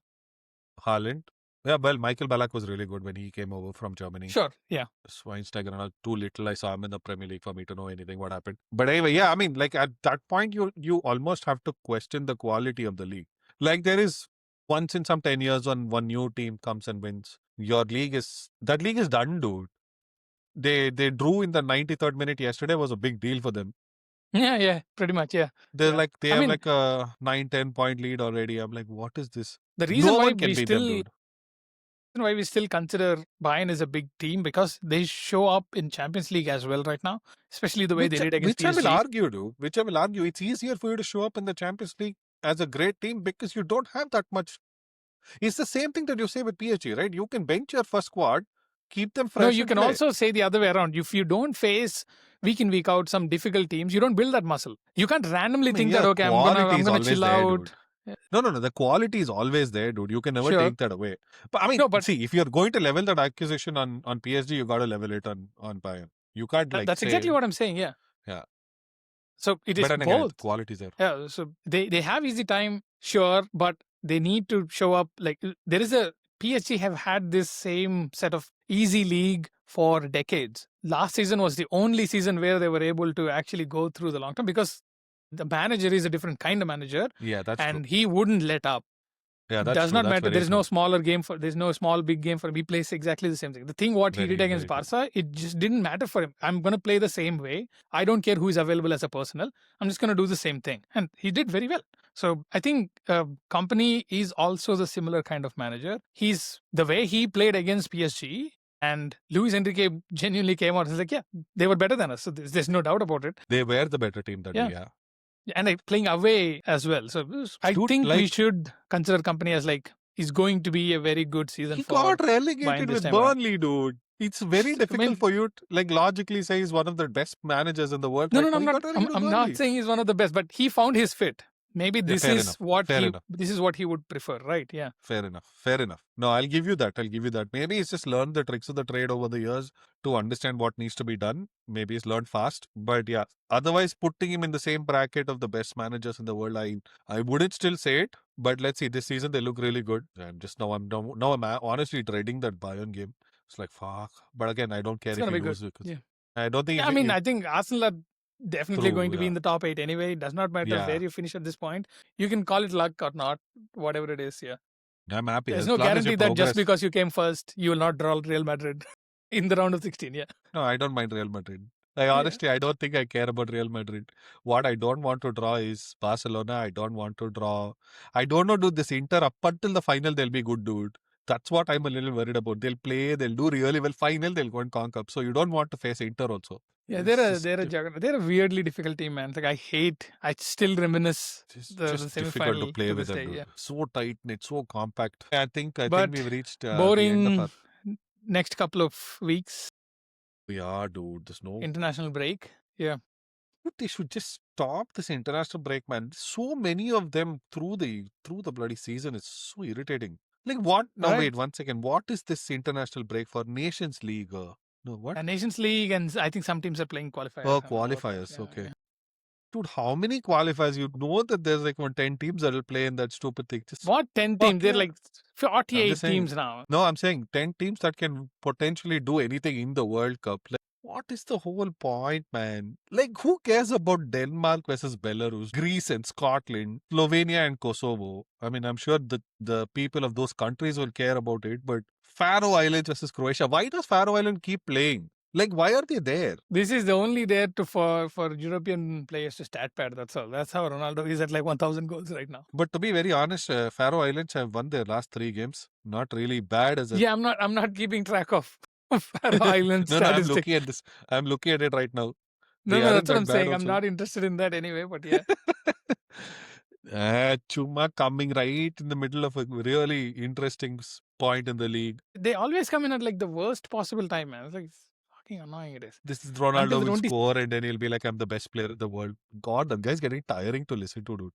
Haaland. Yeah, well, Michael Ballack was really good when he came over from Germany. sure. Yeah, Schweinsteiger and all, too little. I saw him in the Premier League for me to know anything what happened. But anyway, yeah, I mean, like at that point, you almost have to question the quality of the league. Like there is once in some 10 years when one new team comes and wins, that league is done, dude. They drew in the 93rd minute yesterday was a big deal for them. yeah, pretty much. Yeah, They're yeah. like they I have mean, like a 9-10 point lead already. I'm like, what is this? the reason No why one can beat them, dude. consider Bayern as a big team because they show up in Champions League as well right now, especially the way they did against Which I will PSG. argue, dude. Which I will argue, it's easier for you to show up in the Champions League as a great team because you don't have that much. It's the same thing that you say with PSG, right? You can bench your first squad, keep them fresh. No, you and can play. also say the other way around. If you don't face week in, week out some difficult teams, you don't build that muscle. You can't randomly think that okay, I'm gonna chill out. Dude. No. The quality is always there, dude. You can never Sure. take that away. But I mean, No, but see, if you're going to level that acquisition on PSG, you got to level it on Bayern. You can't like that's say, exactly what I'm saying. Yeah. Yeah. So it is But then again, the both. quality is there. Yeah. So they have easy time, sure, but they need to show up. Like there is a PSG have had this same set of easy league for decades. Last season was the only season where they were able to actually go through the long term because the manager is a different kind of manager. Yeah, that's and true. he wouldn't let up. Yeah, that's Does true. not That's matter. very There's no true. smaller game for. There's no small big game for him. He plays exactly the same thing. The thing what he did Very, against very true. Barca, it just didn't matter for him. I'm gonna play the same way. I don't care who is available as a personnel. I'm just gonna do the same thing, and he did very well. So I think Company is also the similar kind of manager. He's the way he played against PSG. And Luis Enrique genuinely came out and was like, yeah, they were better than us. So there's no doubt about it. They were the better team that day, yeah. And playing away as well. So I Dude, think we like- should consider Company as like is going to be a very good season He for got Bayern relegated this with time around. Burnley, dude. It's very difficult for you to like logically say he's one of the best managers in the world. No, right no, now. I'm not saying he's one of the best, but he found his fit. Maybe this fair is enough, what fair he enough. this is what he would prefer, right? Yeah. Fair enough. No, I'll give you that. Maybe he's just learned the tricks of the trade over the years to understand what needs to be done. Maybe he's learned fast. But yeah, otherwise putting him in the same bracket of the best managers in the world, I wouldn't still say it. But let's see, this season they look really good. And just now I'm honestly dreading that Bayern game. It's like fuck. But again, I don't care It's if gonna he be good. loses because Yeah. I don't think. Yeah, I mean, I think Arsenal are definitely True, going to be yeah. in the top 8 anyway. It does not matter Yeah. where you finish at this point. You can call it luck or not, whatever it is. Yeah. I'm happy. There's as no long as guarantee you that just progress. because you came first, you will not draw Real Madrid in the round of 16. Yeah. No, I don't mind Real Madrid. Honestly, I don't think I care about Real Madrid. What I don't want to draw is Barcelona. I don't want to draw. I don't know, dude. This Inter up until the final, they'll be good, dude. That's what I'm a little worried about. They'll play, they'll do really well. Final, they'll go and conk up. So you don't want to face Inter also. Yeah, It's they're a weirdly difficult team, man. Like I still reminisce just the difficult semi-final to play to with this them, day. dude. Yeah. So tight knit, so compact. I think But we've reached the end boring of next couple of weeks. Yeah, dude. There's no. International break. Yeah. They should just stop this international break, man. So many of them through the bloody season. It's so irritating. Like what? No, Right. wait 1 second. What is this international break for? Nations League? No, what? And Nations League, and I think some teams are playing qualifiers. Oh, I don't know about that. qualifiers. Yeah, Okay. yeah. Dude, how many qualifiers? You know that there's like 10 teams that will play in that stupid thing. Just What 10 fuck teams? They're yeah. like 48 saying- teams now. No, I'm saying 10 teams that can potentially do anything in the World Cup. Like, what is the whole point, man? Like, who cares about Denmark versus Belarus, Greece and Scotland, Slovenia and Kosovo? I mean, I'm sure the people of those countries will care about it, but Faroe Islands versus Croatia. Why does Faroe Island keep playing? Like, why are they there? This is the only there for European players to stat pad. That's all. That's how Ronaldo is at like 1,000 goals right now. But to be very honest, Faroe Islands have won their last 3 games. Not really bad as a. Yeah, I'm not keeping track of Faroe Islands No, I'm statistics. looking at this. I'm looking at it right now. No, They that's aren't what that I'm bad saying. I'm also. not interested in that anyway. But yeah, Chuma coming right in the middle of a really interesting point in the league. They always come in at like the worst possible time, man. It's like it's fucking annoying it is. This is Until Ronaldo the will 20. score and then he'll be like, I'm the best player in the world. God, that guy's getting tiring to listen to, dude.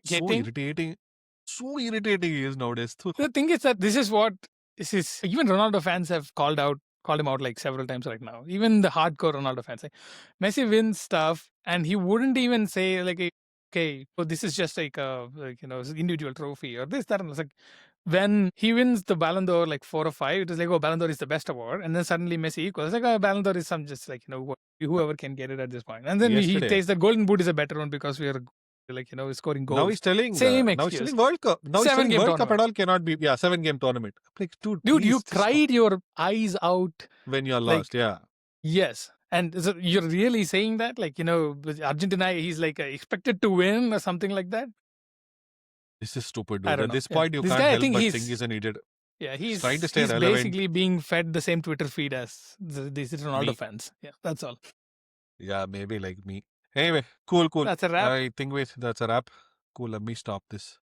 So Getting. irritating. So irritating he is nowadays. The thing is that this is even Ronaldo fans have called him out like several times right now. Even the hardcore Ronaldo fans say Messi wins stuff and he wouldn't even say like, okay, so this is just like a individual trophy or this, that, and it's like when he wins the Ballon d'Or like 4 or 5, it was like, oh, Ballon d'Or is the best award, and then suddenly Messi equals like, oh, Ballon d'Or is some just like whoever can get it at this point, and then he Yesterday. says that Golden Boot is a better one because we are scoring goals. Now he's telling Same now he's excuse. telling World Cup. Now he's telling Seven-game World Cup and tournament. all cannot be 7-game tournament. Like, dude, Dude, please you just stop cried your eyes out. when you're like- lost. Yeah. Yes. And so you're really saying that? Like, with Argentina, he's like expected to win or something like that? This is stupid, I dude. don't At know. this Yeah. point, you This can't guy, I help think but he's- think he's an idiot. Yeah, he's trying to stay he's relevant. basically being fed the same Twitter feed as these Ronaldo Me. fans. Yeah, that's all. Yeah, maybe like me. Anyway, cool. That's a wrap. I think that's a wrap. Cool, let me stop this.